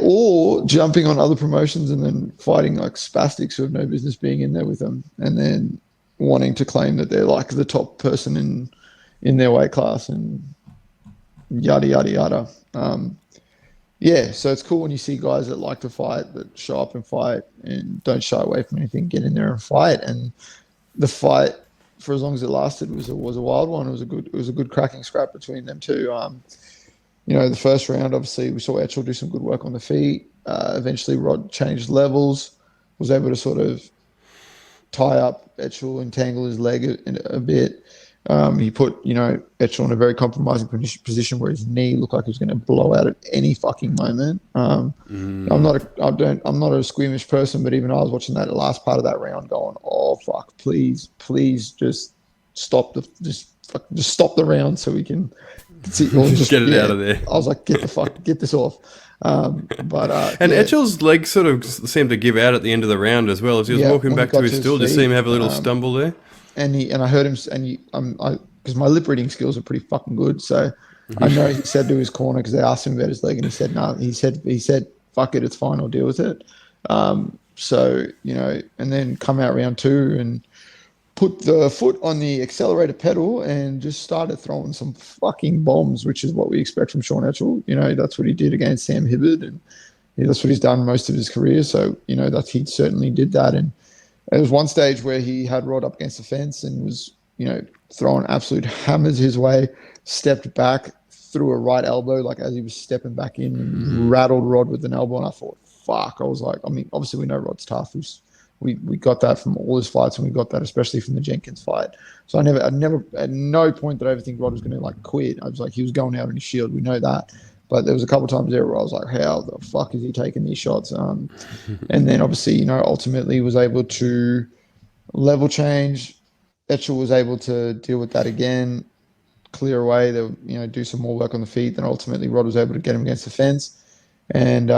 Or jumping on other promotions and then fighting like spastics who have no business being in there with them, and then wanting to claim that they're like the top person in their weight class and yada yada yada. So it's cool when you see guys that like to fight, that show up and fight and don't shy away from anything, get in there and fight. And the fight, for as long as it lasted, was a wild one. It was a good cracking scrap between them two. The first round, obviously, we saw Etchell do some good work on the feet. Eventually, Rod changed levels, was able to sort of tie up Etchell, entangle his leg a bit. He put, Etchell in a very compromising position where his knee looked like it was going to blow out at any fucking moment. I'm not a squeamish person, but even I was watching that last part of that round, going, "Oh fuck, please, just stop the round so we can see, or just get it out of there." I was like, get this off. Etchell's leg sort of seemed to give out at the end of the round as well. As he was walking back to his stool, just see him have a little stumble there. And I heard him, because my lip reading skills are pretty fucking good, so I know he said to his corner, because they asked him about his leg, and he said no. He said fuck it, it's fine, I'll deal with it. And then come out round 2 and put the foot on the accelerator pedal and just started throwing some fucking bombs, which is what we expect from Sean Etchell. That's what he did against Sam Hibbard, and that's what he's done most of his career. So that he certainly did that. And there was one stage where he had Rod up against the fence and was, throwing absolute hammers his way, stepped back, threw a right elbow, like as he was stepping back in, and rattled Rod with an elbow. And I thought, fuck. I was like, obviously we know Rod's tough. We got that from all his fights, and we got that especially from the Jenkins fight. So I never, at no point did I ever think Rod was going to like quit. I was like, he was going out on his shield. We know that. But there was a couple of times there where I was like, how the fuck is he taking these shots? And then obviously, ultimately was able to level change. Etchell was able to deal with that again, clear away, do some more work on the feet. Then ultimately Rod was able to get him against the fence. And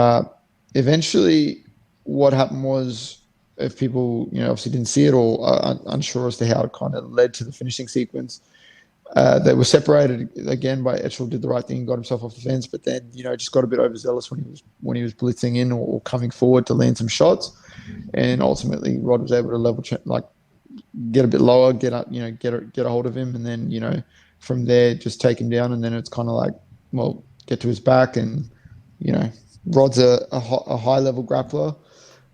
eventually what happened was if people, obviously didn't see it or are unsure as to how it kind of led to the finishing sequence. They were separated again by Etchell, did the right thing, got himself off the fence, but then just got a bit overzealous when he was blitzing in or coming forward to land some shots, and ultimately Rod was able to get a bit lower, get up, get a hold of him, and then from there just take him down, and then it's kind of like, well, get to his back, and Rod's a high level grappler,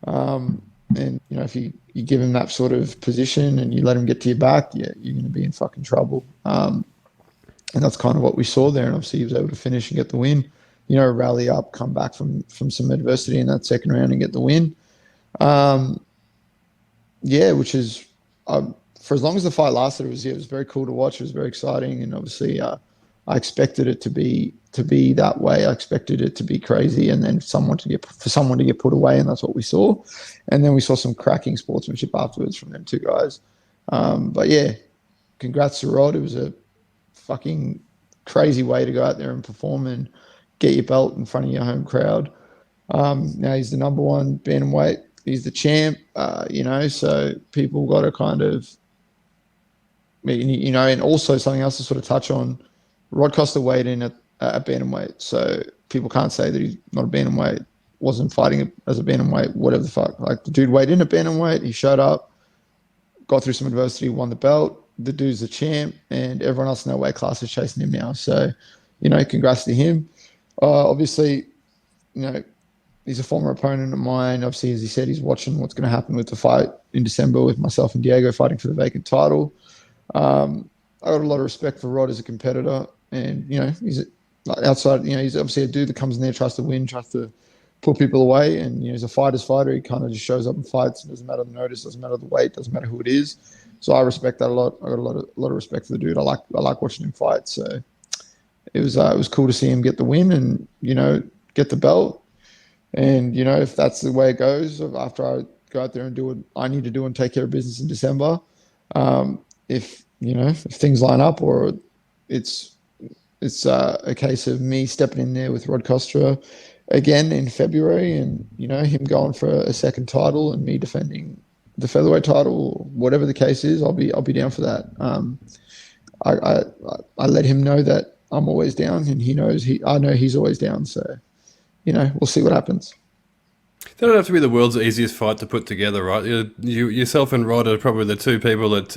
and if you give him that sort of position and you let him get to your back, yeah, you're going to be in fucking trouble. And that's kind of what we saw there. And obviously he was able to finish and get the win. Rally up, come back from some adversity in that second round and get the win. Yeah, which is for as long as the fight lasted, it was very cool to watch. It was very exciting, and obviously I expected it to be that way. I expected it to be crazy, and then someone to get put away, and that's what we saw. And then we saw some cracking sportsmanship afterwards from them two guys. But yeah, congrats to Rod. It was a fucking crazy way to go out there and perform and get your belt in front of your home crowd. Now he's the number one bantamweight. He's the champ. So people got to kind of, and also something else to sort of touch on. Rod Costa weighed in at bantamweight, so people can't say that he's not a bantamweight, wasn't fighting as a bantamweight, whatever the fuck. Like, the dude weighed in at bantamweight, he showed up, got through some adversity, won the belt. The dude's the champ, and everyone else in that weight class is chasing him now. So, congrats to him. Obviously, he's a former opponent of mine. Obviously, as he said, he's watching what's going to happen with the fight in December with myself and Diego fighting for the vacant title. I got a lot of respect for Rod as a competitor, and he's outside. He's obviously a dude that comes in there, tries to win, tries to put people away, and he's a fighter's fighter. He kind of just shows up and fights. It doesn't matter the notice, doesn't matter the weight, doesn't matter who it is. So I respect that a lot. I got a lot of respect for the dude. I like watching him fight. So it was cool to see him get the win and get the belt. And if that's the way it goes, after I go out there and do what I need to do and take care of business in December, if things line up, or it's a case of me stepping in there with Rod Costa again in February, and him going for a second title and me defending the featherweight title, whatever the case is, I'll be down for that. I let him know that I'm always down, and I know he's always down. So we'll see what happens. That don't have to be the world's easiest fight to put together, right? Yourself and Rod are probably the two people that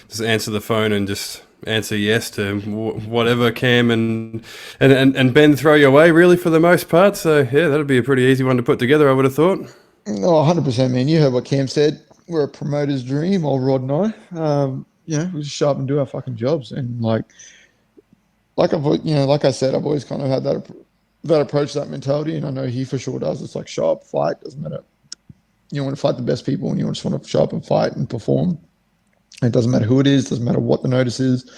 just answer the phone and just answer yes to whatever Cam and Ben throw your way, really, for the most part. So yeah, that'd be a pretty easy one to put together, I would have thought. Oh, 100%, man. You heard what Cam said. We're a promoter's dream, old Rod and I. We just show up and do our fucking jobs, and like I said, I've always kind of had that approach, that mentality, and I know he for sure does. It's like, show up, fight, doesn't matter. You want to fight the best people, and you just want to show up and fight and perform. It doesn't matter who it is, doesn't matter what the notice is,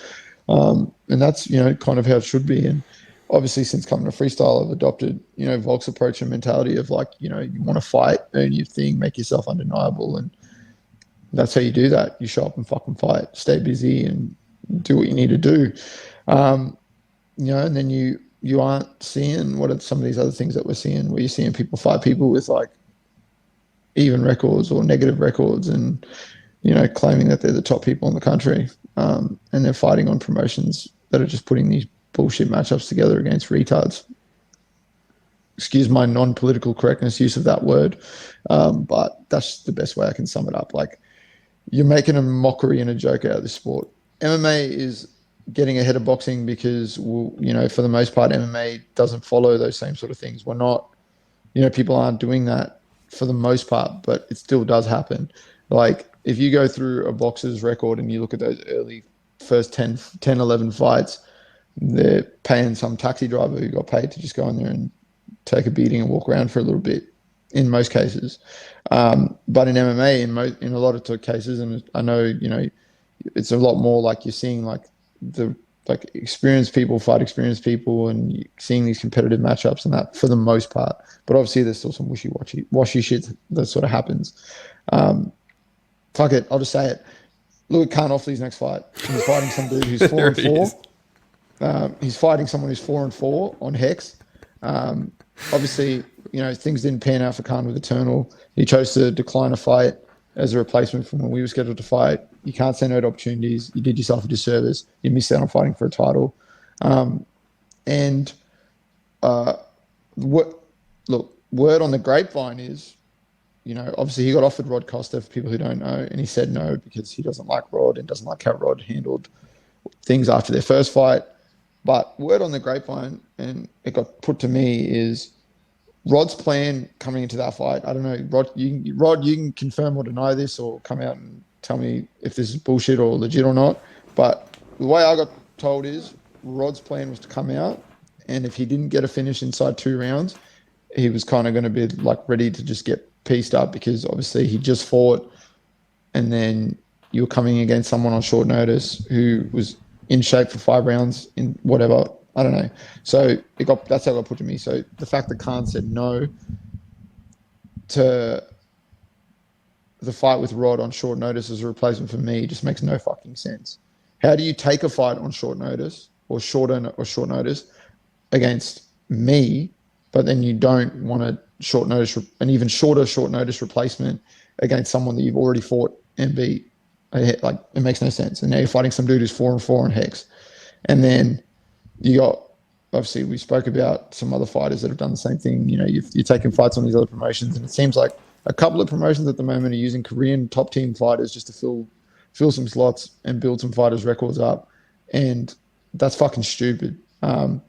and that's kind of how it should be. And obviously, since coming to freestyle, I've adopted Volk's approach and mentality of like, you want to fight, earn your thing, make yourself undeniable, and that's how you do that. You show up and fucking fight, stay busy, and do what you need to do. And then you aren't seeing what are some of these other things that we're seeing, where you're seeing people fight people with like even records or negative records, and claiming that they're the top people in the country, and they're fighting on promotions that are just putting these bullshit matchups together against retards. Excuse my non-political correctness use of that word, but that's the best way I can sum it up. Like, you're making a mockery and a joke out of this sport. MMA is getting ahead of boxing because, for the most part, MMA doesn't follow those same sort of things. We're not, people aren't doing that for the most part, but it still does happen. Like, if you go through a boxer's record and you look at those early first 10, 11 fights, they're paying some taxi driver who got paid to just go in there and take a beating and walk around for a little bit, in most cases. But in MMA, in a lot of cases, and I know, it's a lot more like you're seeing like experienced people fight experienced people, and you're seeing these competitive matchups and that for the most part. But obviously there's still some washy shit that sort of happens. Fuck it, I'll just say it. Look at Carnofley's next fight. He's fighting some dude who's 4-4. He's fighting someone who's 4-4 on Hex. Obviously, things didn't pan out for Khan with Eternal. He chose to decline a fight as a replacement from when we were scheduled to fight. You can't say no to opportunities. You did yourself a disservice. You missed out on fighting for a title. And what look, word on the grapevine is, obviously he got offered Rod Costa for people who don't know, and he said no because he doesn't like Rod and doesn't like how Rod handled things after their first fight. But word on the grapevine, and it got put to me, is Rod's plan coming into that fight. I don't know, Rod. You can confirm or deny this, or come out and tell me if this is bullshit or legit or not. But the way I got told is Rod's plan was to come out, and if he didn't get a finish inside 2 rounds, he was kind of going to be like ready to just get pieced up, because obviously he just fought, and then you're coming against someone on short notice who was in shape for 5 rounds in whatever. I don't know. So that's how it got put to me. So the fact that Khan said no to the fight with Rod on short notice as a replacement for me just makes no fucking sense. How do you take a fight on short notice or short notice against me, but then you don't want a short notice, an even shorter short notice replacement against someone that you've already fought and beat? Like, it makes no sense. And now you're fighting some dude who's 4-4 on Hex. And then you got, obviously, we spoke about some other fighters that have done the same thing. You're taking fights on these other promotions, and it seems like a couple of promotions at the moment are using Korean top team fighters just to fill some slots and build some fighters' records up. And that's fucking stupid. I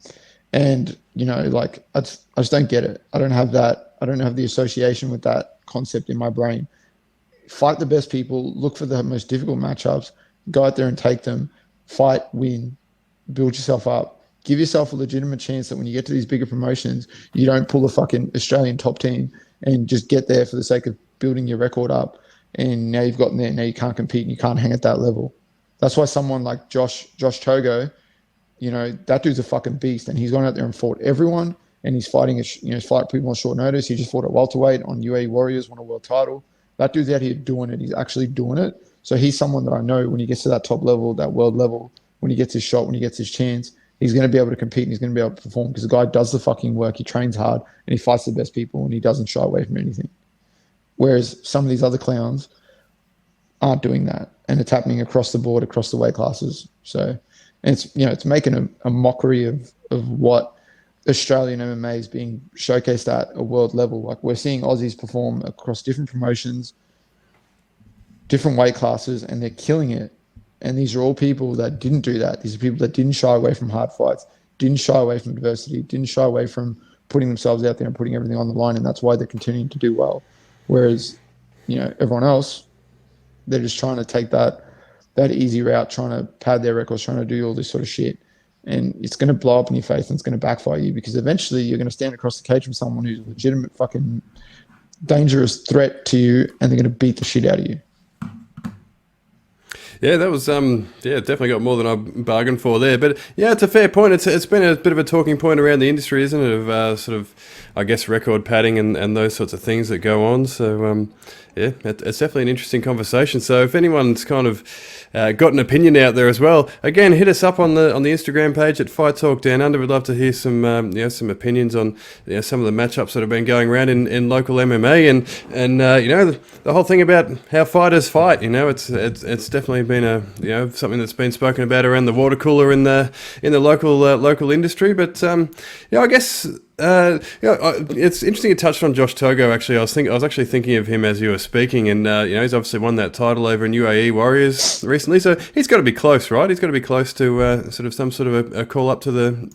just don't get it. I don't have that. I don't have the association with that concept in my brain. Fight the best people, look for the most difficult matchups, go out there and take them, fight, win, build yourself up, give yourself a legitimate chance that when you get to these bigger promotions, you don't pull a fucking Australian top team and just get there for the sake of building your record up. And now you've gotten there, now you can't compete and you can't hang at that level. That's why someone like Josh Togo, that dude's a fucking beast, and he's gone out there and fought everyone, and he's fighting, he's fighting people on short notice. He just fought at welterweight on UAE Warriors, won a world title. That dude's out here doing it. He's actually doing it. So he's someone that I know when he gets to that top level, that world level, when he gets his shot, when he gets his chance, he's going to be able to compete and he's going to be able to perform, because the guy does the fucking work. He trains hard and he fights the best people and he doesn't shy away from anything. Whereas some of these other clowns aren't doing that, and it's happening across the board, across the weight classes. So it's making a mockery of what Australian MMA is being showcased at a world level. Like, we're seeing Aussies perform across different promotions, different weight classes, and they're killing it. And these are all people that didn't do that. These are people that didn't shy away from hard fights, didn't shy away from adversity, didn't shy away from putting themselves out there and putting everything on the line. And that's why they're continuing to do well. Whereas, everyone else, they're just trying to take that easy route, trying to pad their records, trying to do all this sort of shit. And it's going to blow up in your face and it's going to backfire you, because eventually you're going to stand across the cage from someone who's a legitimate fucking dangerous threat to you, and they're going to beat the shit out of you. Yeah, that was definitely got more than I bargained for there. But yeah, it's a fair point. It's been a bit of a talking point around the industry, isn't it? Of sort of, I guess, record padding and those sorts of things that go on. So it's definitely an interesting conversation. So if anyone's kind of got an opinion out there as well, again, hit us up on the Instagram page at Fight Talk Down Under. We'd love to hear some some opinions on some of the matchups that have been going around in local MMA and the whole thing about how fighters fight. It's definitely been something that's been spoken about around the water cooler in the local industry. But I guess. It's interesting you touched on Josh Togo. Actually, I was actually thinking of him as you were speaking, and he's obviously won that title over in UAE Warriors recently, so he's got to be close, right? He's got to be close to some sort of a call up to the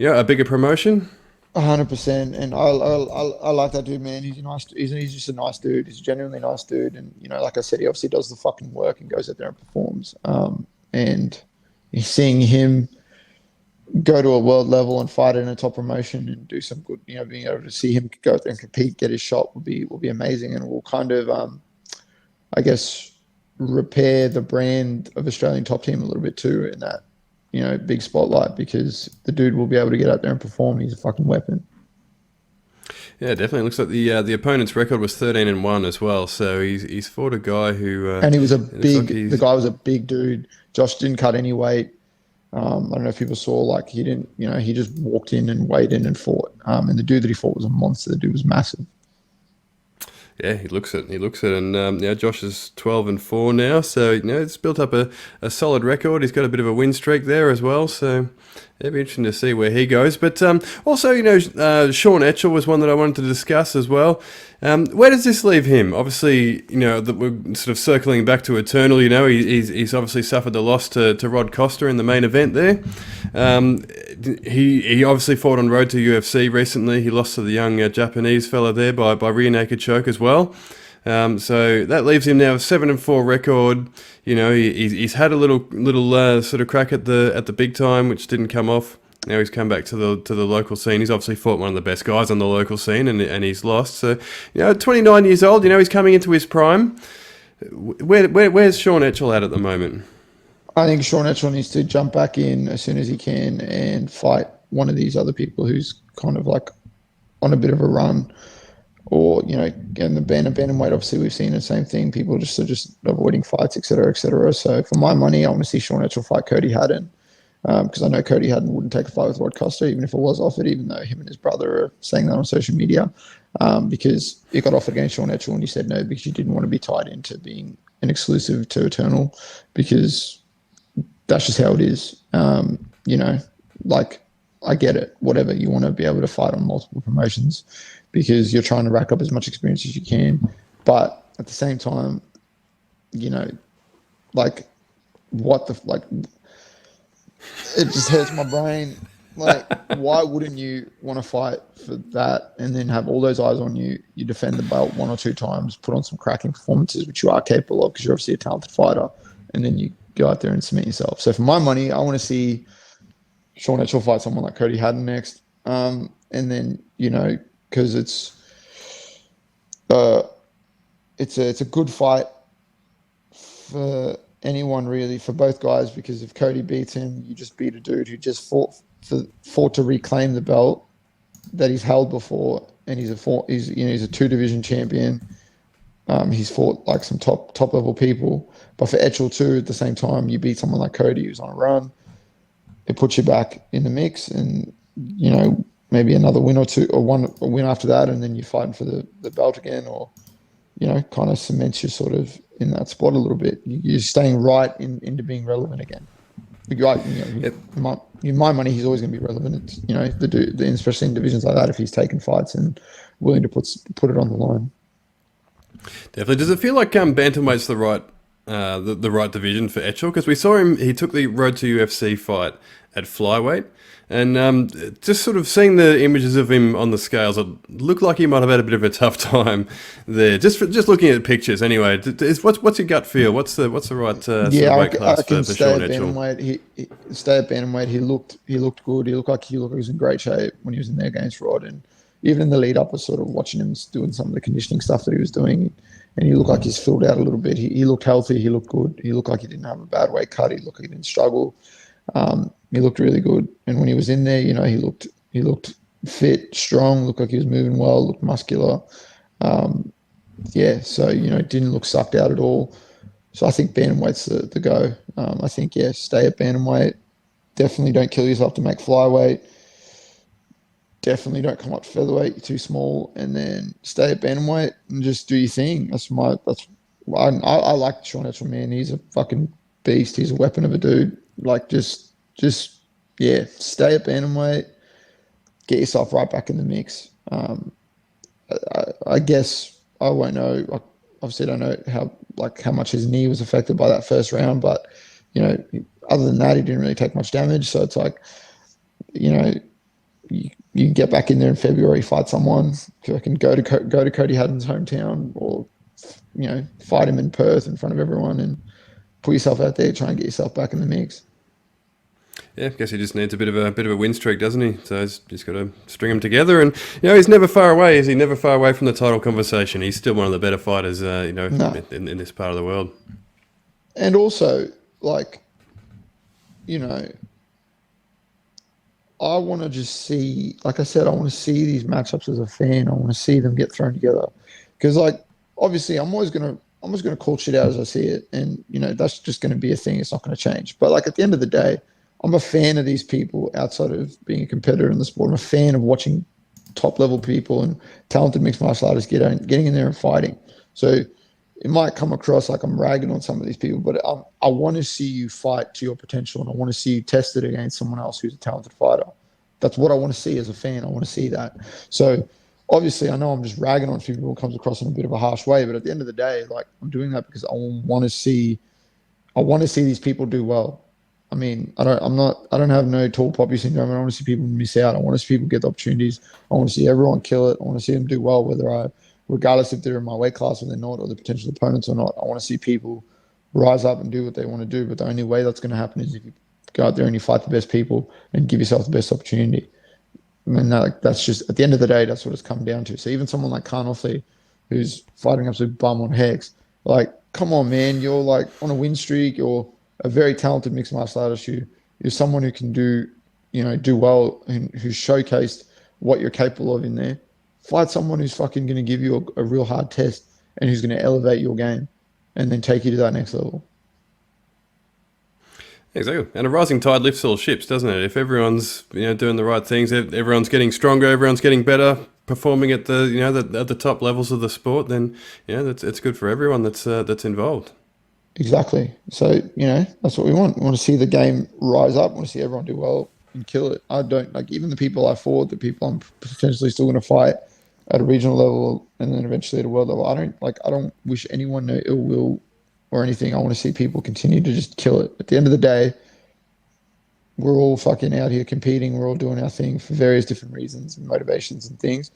a bigger promotion. 100%, and I like that dude, man. He's a nice. He's just a nice dude. He's a genuinely nice dude, and like I said, he obviously does the fucking work and goes out there and performs. And seeing him go to a world level and fight in a top promotion and do some good, being able to see him go out there and compete, get his shot will be amazing, and will kind of, I guess, repair the brand of Australian top team a little bit too in that, big spotlight, because the dude will be able to get out there and perform. He's a fucking weapon. Yeah, definitely. Looks like the opponent's record was 13-1 as well. So he's fought a guy who and he was the guy was a big dude. Josh didn't cut any weight. I don't know if people saw, like, he didn't, he just walked in and weighed in and fought. And the dude that he fought was a monster. The dude was massive. Yeah, he looks it. He looks it, and Josh is 12-4 now, so it's built up a solid record. He's got a bit of a win streak there as well, so it'll be interesting to see where he goes. But also, Sean Etchell was one that I wanted to discuss as well. Where does this leave him? Obviously, that we're sort of circling back to Eternal. He's obviously suffered the loss to Rod Costa in the main event there. He obviously fought on road to UFC recently. He lost to the young Japanese fella there by rear naked choke as well. So that leaves him now a 7-4 record. He's had a little sort of crack at the big time, which didn't come off. Now he's come back to the local scene. He's obviously fought one of the best guys on the local scene, and he's lost. So 29 years old. He's coming into his prime. Where's Sean Etchell at the moment? I think Sean Etchell needs to jump back in as soon as he can and fight one of these other people who's kind of like on a bit of a run. Or, and the bantamweight, obviously we've seen the same thing. People just are just avoiding fights, et cetera, et cetera. So for my money, I want to see Sean Etchell fight Cody Haddon. Because I know Cody Haddon wouldn't take a fight with Rod Costa, even if it was offered, even though him and his brother are saying that on social media. Because it got offered against Sean Etchell and he said no, because you didn't want to be tied into being an exclusive to Eternal, because that's just how it is. Like, I get it, whatever. You want to be able to fight on multiple promotions because you're trying to rack up as much experience as you can. But at the same time, like, it just hurts my brain. Like, why wouldn't you want to fight for that and then have all those eyes on you? You defend the belt 1 or 2 times, put on some cracking performances, which you are capable of because you're obviously a talented fighter, and then you go out there and cement yourself. So for my money, I want to see Sean Etchell fight someone like Cody Haddon next. And then, because it's a good fight for anyone really, for both guys, because if Cody beats him, you just beat a dude who just fought to reclaim the belt that he's held before, and he's a 2-division champion. He's fought like some top level people, but for Etchell too, at the same time, you beat someone like Cody who's on a run. It puts you back in the mix, and maybe another win or two, or a win after that, and then you're fighting for the belt again, or kind of cements you sort of in that spot a little bit. You're staying right into being relevant again. My money, he's always going to be relevant. It's, the dude, especially in divisions like that, if he's taking fights and willing to put it on the line. Definitely. Does it feel like bantamweight's the right division for Etchell? Because we saw him, he took the road to UFC fight at flyweight, and just sort of seeing the images of him on the scales, it looked like he might have had a bit of a tough time there. Just looking at pictures, anyway. What's your gut feel? What's the right sort of weight class for Sean Etchell? Stay at bantamweight. He looked good. He looked like he was in great shape when he was in there against Rod, and even in the lead up, I was sort of watching him doing some of the conditioning stuff that he was doing, and he looked like he's filled out a little bit. He looked healthy. He looked good. He looked like he didn't have a bad weight cut. He looked like he didn't struggle. He looked really good. And when he was in there, he looked fit, strong, looked like he was moving well, looked muscular. So, didn't look sucked out at all. So I think bantamweight's the go. I think, stay at bantamweight. Definitely don't kill yourself to make flyweight. Definitely don't come up to featherweight. You're too small. And then stay at bantamweight and just do your thing. I like Sean Etchell, man. He's a fucking beast. He's a weapon of a dude. Like, stay at bantamweight. Get yourself right back in the mix. I guess I won't know. Obviously, I don't know how much his knee was affected by that first round, but other than that, he didn't really take much damage. So it's like, you get back in there in February, fight someone. If you can go to Cody Haddon's hometown, or fight him in Perth in front of everyone, and put yourself out there, try and get yourself back in the mix. Yeah, I guess he just needs a bit of a win streak, doesn't he? So he's just got to string them together, and he's never far away. Is he never far away from the title conversation? He's still one of the better fighters, in this part of the world. And also, I want to just see, like I said, I want to see these matchups as a fan. I want to see them get thrown together, because obviously I'm always gonna call shit out as I see it, and that's just going to be a thing. It's not going to change. But at the end of the day, I'm a fan of these people outside of being a competitor in the sport. I'm a fan of watching top level people and talented mixed martial artists getting in there and fighting. So it might come across like I'm ragging on some of these people, but I want to see you fight to your potential, and I want to see you tested against someone else who's a talented fighter. That's what I want to see as a fan. I want to see that. So obviously, I know I'm just ragging on people who comes across in a bit of a harsh way, but at the end of the day, like I'm doing that because I want to see these people do well. I mean, I don't have no tall poppy syndrome. I don't want to see people miss out. I want to see people get the opportunities. I want to see everyone kill it. I want to see them do well, regardless if they're in my weight class or they're not, or the potential opponents or not. I want to see people rise up and do what they want to do. But the only way that's going to happen is if you go out there and you fight the best people and give yourself the best opportunity. I mean, that's just, at the end of the day, that's what it's come down to. So even someone like Khan Offley, who's fighting absolute bum on Hex, like, come on, man, you're like on a win streak. You're a very talented mixed martial artist. You're someone who can do well and who's showcased what you're capable of in there. Fight someone who's fucking going to give you a real hard test and who's going to elevate your game and then take you to that next level. Exactly, and a rising tide lifts all ships, doesn't it? If everyone's doing the right things, everyone's getting stronger, everyone's getting better, performing at the at the top levels of the sport, then it's good for everyone that's involved. Exactly. So that's what we want. We want to see the game rise up. We want to see everyone do well and kill it. I don't like even the people I fought, the people I'm potentially still going to fight at a regional level and then eventually at a world level. I don't wish anyone no ill will or anything. I want to see people continue to just kill it. At the end of the day, we're all fucking out here competing. We're all doing our thing for various different reasons and motivations and things.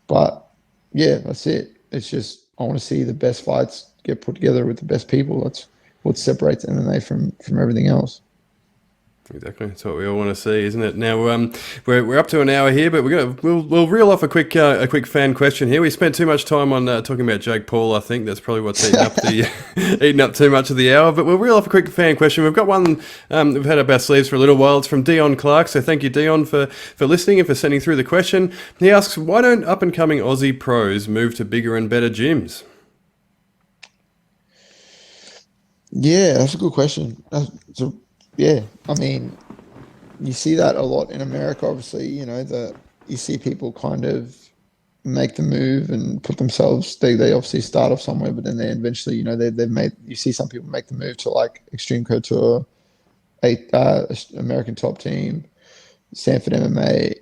But yeah, that's it. It's just I want to see the best fights get put together with the best people. That's what separates MMA from everything else. Exactly, that's what we all want to see, isn't it? Now we're up to an hour here, but we'll reel off a quick fan question here. We spent too much time on talking about Jake Paul. I think that's probably what's eating up too much of the hour. But we'll reel off a quick fan question. We've got one we've had up our sleeves for a little while. It's from Dion Clark. So thank you, Dion, for listening and for sending through the question. He asks, why don't up and coming Aussie pros move to bigger and better gyms? Yeah, that's a good question. Yeah, I mean, you see that a lot in America, obviously, you see people kind of make the move and put themselves, they obviously start off somewhere, but then they eventually, you see some people make the move to like Extreme Couture, American Top Team, Sanford MMA,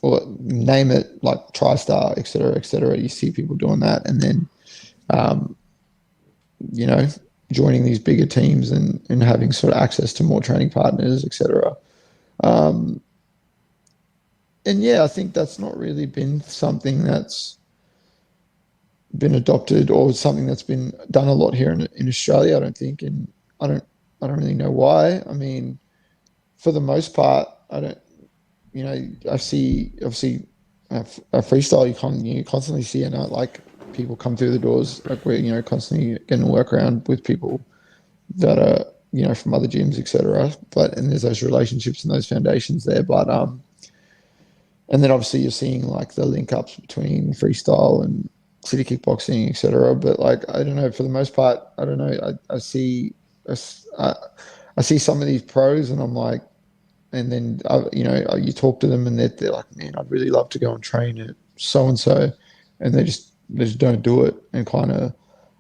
or name it, like TriStar, et cetera, et cetera. You see people doing that. And then, joining these bigger teams and having sort of access to more training partners, etc. And yeah, I think that's not really been something that's been adopted or something that's been done a lot here in Australia. I don't think, and I don't really know why. I mean, for the most part, I see obviously a freestyle. You constantly see, like people come through the doors, like we're constantly getting a workaround with people that are from other gyms, etc. And there's those relationships and those foundations there. But and then obviously you're seeing like the link ups between freestyle and city kickboxing, etc. But like I don't know, for the most part, I don't know. I see some of these pros, and I'm like, and then you talk to them, and they're like, man, I'd really love to go and train at so and so, and they just don't do it, and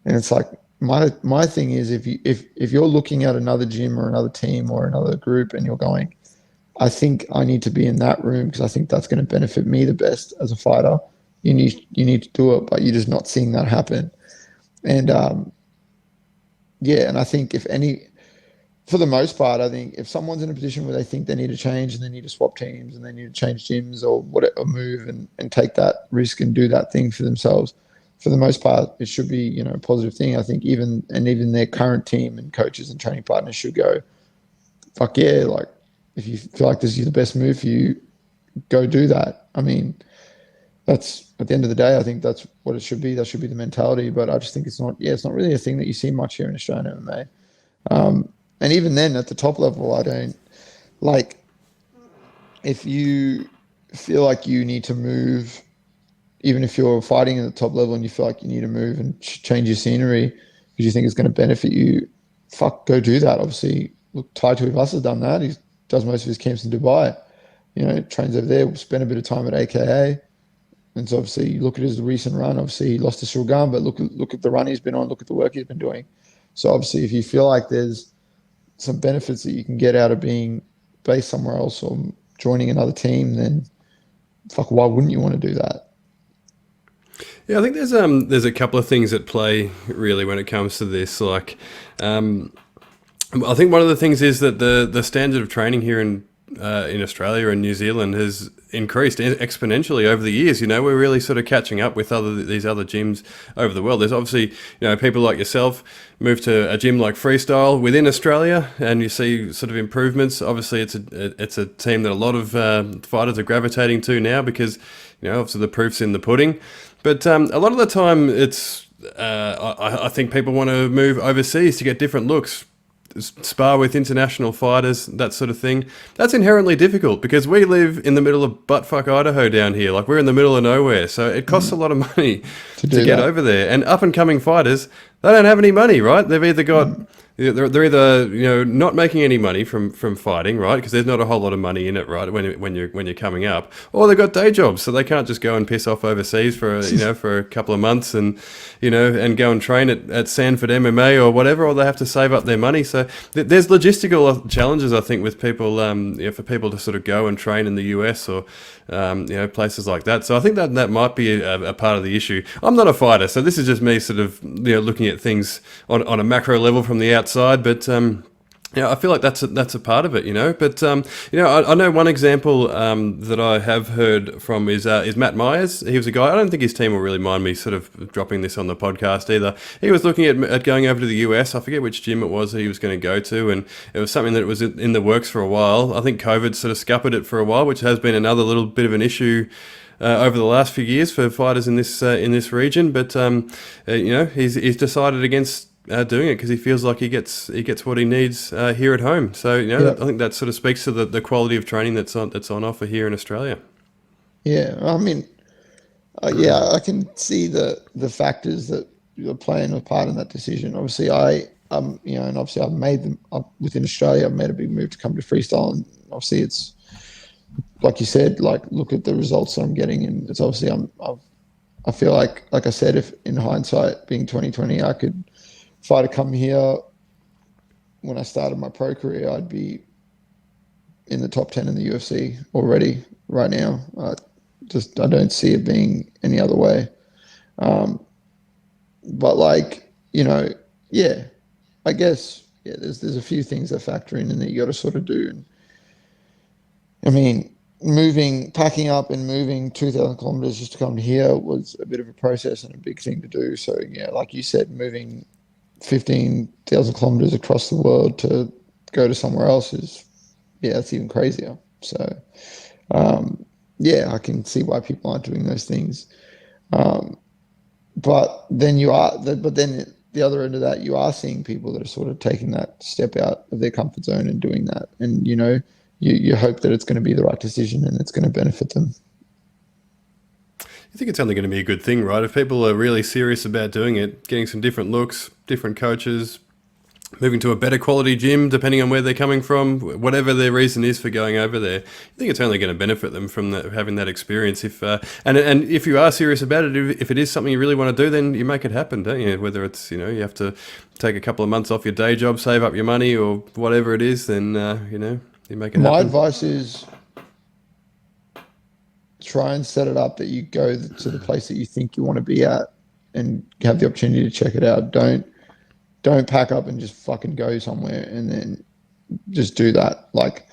it's like my thing is if you're looking at another gym or another team or another group and you're going, I think I need to be in that room because I think that's going to benefit me the best as a fighter. You need to do it, but you're just not seeing that happen. And and I think for the most part, I think if someone's in a position where they think they need to change and they need to swap teams and they need to change gyms or whatever, move and take that risk and do that thing for themselves, for the most part, it should be, a positive thing. I think even their current team and coaches and training partners should go, fuck yeah, like if you feel like this is the best move for you, go do that. I mean, that's at the end of the day, I think that's what it should be. That should be the mentality. But I just think it's not really a thing that you see much here in Australian MMA. And even then, at the top level, I don't like if you feel like you need to move, even if you're fighting at the top level and you feel like you need to move and change your scenery because you think it's going to benefit you, fuck, go do that. Obviously, look, Tai Tuivasa has done that. He does most of his camps in Dubai. You know, trains over there. Spent a bit of time at AKA. And so obviously, you look at his recent run. Obviously, he lost to Shulgan, but look at the run he's been on. Look at the work he's been doing. So obviously, if you feel like there's some benefits that you can get out of being based somewhere else or joining another team, then fuck, why wouldn't you want to do that? Yeah, I think there's a couple of things at play really when it comes to this. Like, I think one of the things is that the standard of training here in Australia and New Zealand has increased exponentially over the years. You know, we're really sort of catching up with these other gyms over the world. There's obviously, you know, people like yourself move to a gym like Freestyle within Australia, and you see sort of improvements. Obviously, it's a team that a lot of fighters are gravitating to now because, you know, obviously the proof's in the pudding. But a lot of the time, it's I think people want to move overseas to get different looks, spar with international fighters, that sort of thing. That's inherently difficult because we live in the middle of buttfuck Idaho down here. Like, we're in the middle of nowhere, so it costs a lot of money to get over there. And up and coming fighters, they don't have any money, right? They've either got they're either, you know, not making any money from fighting, right? Because there's not a whole lot of money in it, right? When you're coming up, or they've got day jobs, so they can't just go and piss off overseas for for a couple of months and and go and train at Sanford MMA or whatever, or they have to save up their money. So there's logistical challenges, I think, with people for people to sort of go and train in the US or places like that. So I think that might be a part of the issue. I'm not a fighter, so this is just me sort of looking at things on a macro level from the outside, but I feel like that's a part of it, But I know one example that I have heard from is Matt Myers. He was a guy. I don't think his team will really mind me sort of dropping this on the podcast either. He was looking at going over to the US. I forget which gym it was that he was going to go to, and it was something that was in the works for a while. I think COVID sort of scuppered it for a while, which has been another little bit of an issue over the last few years for fighters in this region. But he's decided against doing it because he feels like he gets what he needs here at home. So I think that sort of speaks to the quality of training that's on offer here in Australia. Yeah, I mean, I can see the factors that are playing a part in that decision. Obviously, and obviously I've made them within Australia. I've made a big move to come to freestyle, and obviously it's like you said, like, look at the results that I'm getting, and it's obviously I feel like I said, if in hindsight, being 2020, if I'd have come here when I started my pro career, I'd be in the top 10 in the UFC already right now. I don't see it being any other way. But I guess, there's a few things that factor in and that you got to sort of do. And I mean, packing up and moving 2,000 kilometers just to come here was a bit of a process and a big thing to do. So like you said, moving 15,000 kilometers across the world to go to somewhere else that's even crazier. So, I can see why people aren't doing those things. But then the other end of that, you are seeing people that are sort of taking that step out of their comfort zone and doing that. And, you hope that it's going to be the right decision and it's going to benefit them. I think it's only going to be a good thing, right? If people are really serious about doing it, getting some different looks, different coaches, moving to a better quality gym, depending on where they're coming from, whatever their reason is for going over there, I think it's only going to benefit them from having that experience. If if you are serious about it, if it is something you really want to do, then you make it happen, don't you? Whether it's, you have to take a couple of months off your day job, save up your money, or whatever it is, then, you make it happen. My advice is try and set it up that you go to the place that you think you want to be at and have the opportunity to check it out. Don't pack up and just fucking go somewhere and then just do that. Like,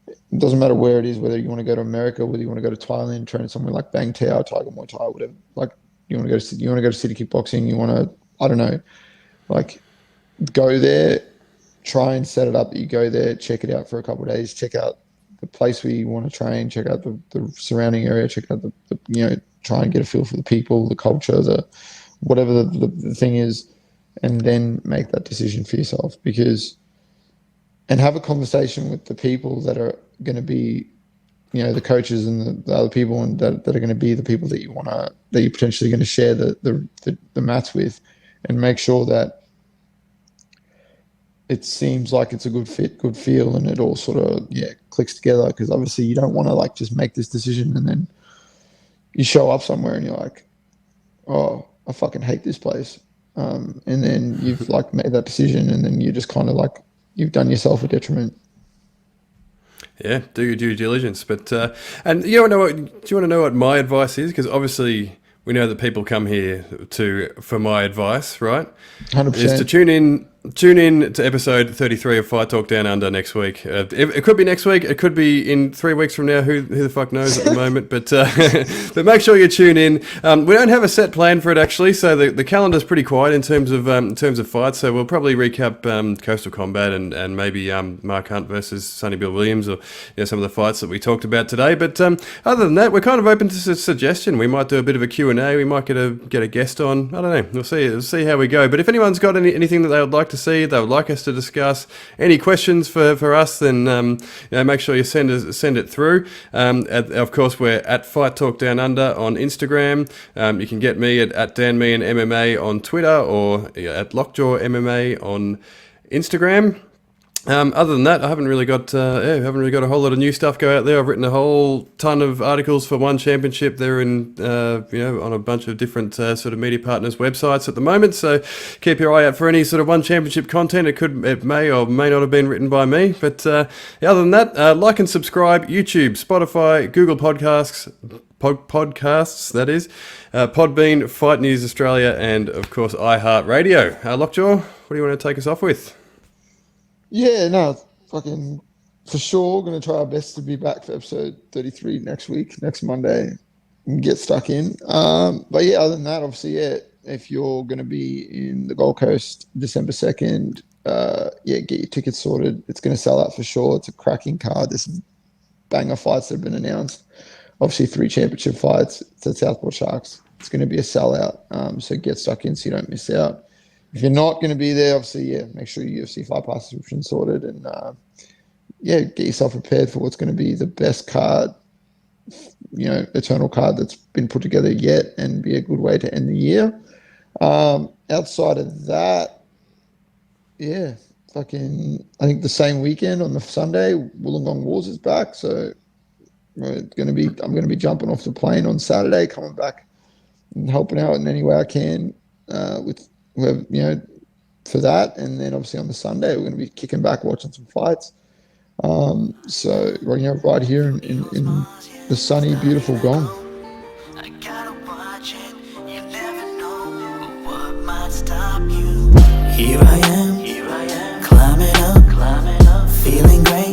it doesn't matter where it is, whether you want to go to America, whether you want to go to Thailand, train somewhere like Bang Tao, Tiger Muay Thai, whatever. Like, you want to go to City Kickboxing, you want to, I don't know, like, go there, try and set it up that you go there, check it out for a couple of days, check out the place where you want to train, check out the surrounding area, check out try and get a feel for the people, the culture, whatever the thing is, and then make that decision for yourself. And have a conversation with the people that are going to be, the coaches and the other people, and that are going to be the people that you're potentially going to share the mats with, and make sure that it seems like it's a good fit, good feel, and it all sort of clicks together. Because obviously you don't want to like just make this decision and then you show up somewhere and you're like, oh, I fucking hate this place, and then you've like made that decision and then you just kind of like you've done yourself a detriment. Yeah, do your due diligence. But and you want to know what? Do you want to know what my advice is? Because obviously we know that people come here for my advice, right? 100%. Is to tune in to episode 33 of Fight Talk Down Under next week. It could be next week. It could be in 3 weeks from now. Who the fuck knows at the moment? But but make sure you tune in. We don't have a set plan for it actually, so the calendar's pretty quiet in terms of fights. So we'll probably recap Coastal Combat and maybe Mark Hunt versus Sonny Bill Williams, or some of the fights that we talked about today. But other than that, we're kind of open to suggestion. We might do a bit of a Q&A. We might get a guest on. I don't know. We'll see how we go. But if anyone's got anything that they would like to see, they would like us to discuss, any questions for us, then make sure you send it through. Of course, we're at Fight Talk Down Under on Instagram. You can get me at Dan Meehan MMA on Twitter, or at Lockjaw MMA on Instagram. Other than that, I haven't really got a whole lot of new stuff go out there. I've written a whole ton of articles for One Championship. They're in on a bunch of different sort of media partners' websites at the moment. So keep your eye out for any sort of One Championship content. It may or may not have been written by me. But other than that, like and subscribe. YouTube, Spotify, Google Podcasts. Podcasts, that is, Podbean, Fight News Australia, and of course iHeartRadio. Lockjaw, what do you want to take us off with? Yeah, no, fucking for sure. Going to try our best to be back for episode 33 next Monday, and get stuck in. But yeah, other than that, obviously, if you're going to be in the Gold Coast December 2nd, get your tickets sorted. It's going to sell out for sure. It's a cracking card. There's some banger fights that have been announced. Obviously, 3 championship fights. It's at Southport Sharks. It's going to be a sellout. So get stuck in so you don't miss out. If you're not going to be there, obviously, make sure your UFC Fight Pass subscription sorted, and get yourself prepared for what's going to be the best card, eternal card that's been put together yet, and be a good way to end the year. Outside of that, I think the same weekend on the Sunday, Wollongong Wars is back, so I'm going to be jumping off the plane on Saturday, coming back and helping out in any way I can with for that, and then obviously on the Sunday we're going to be kicking back, watching some fights. So right here in the sunny, beautiful Gong. I gotta watch it, you never know what might stop you. Here I am, climbing up, feeling great.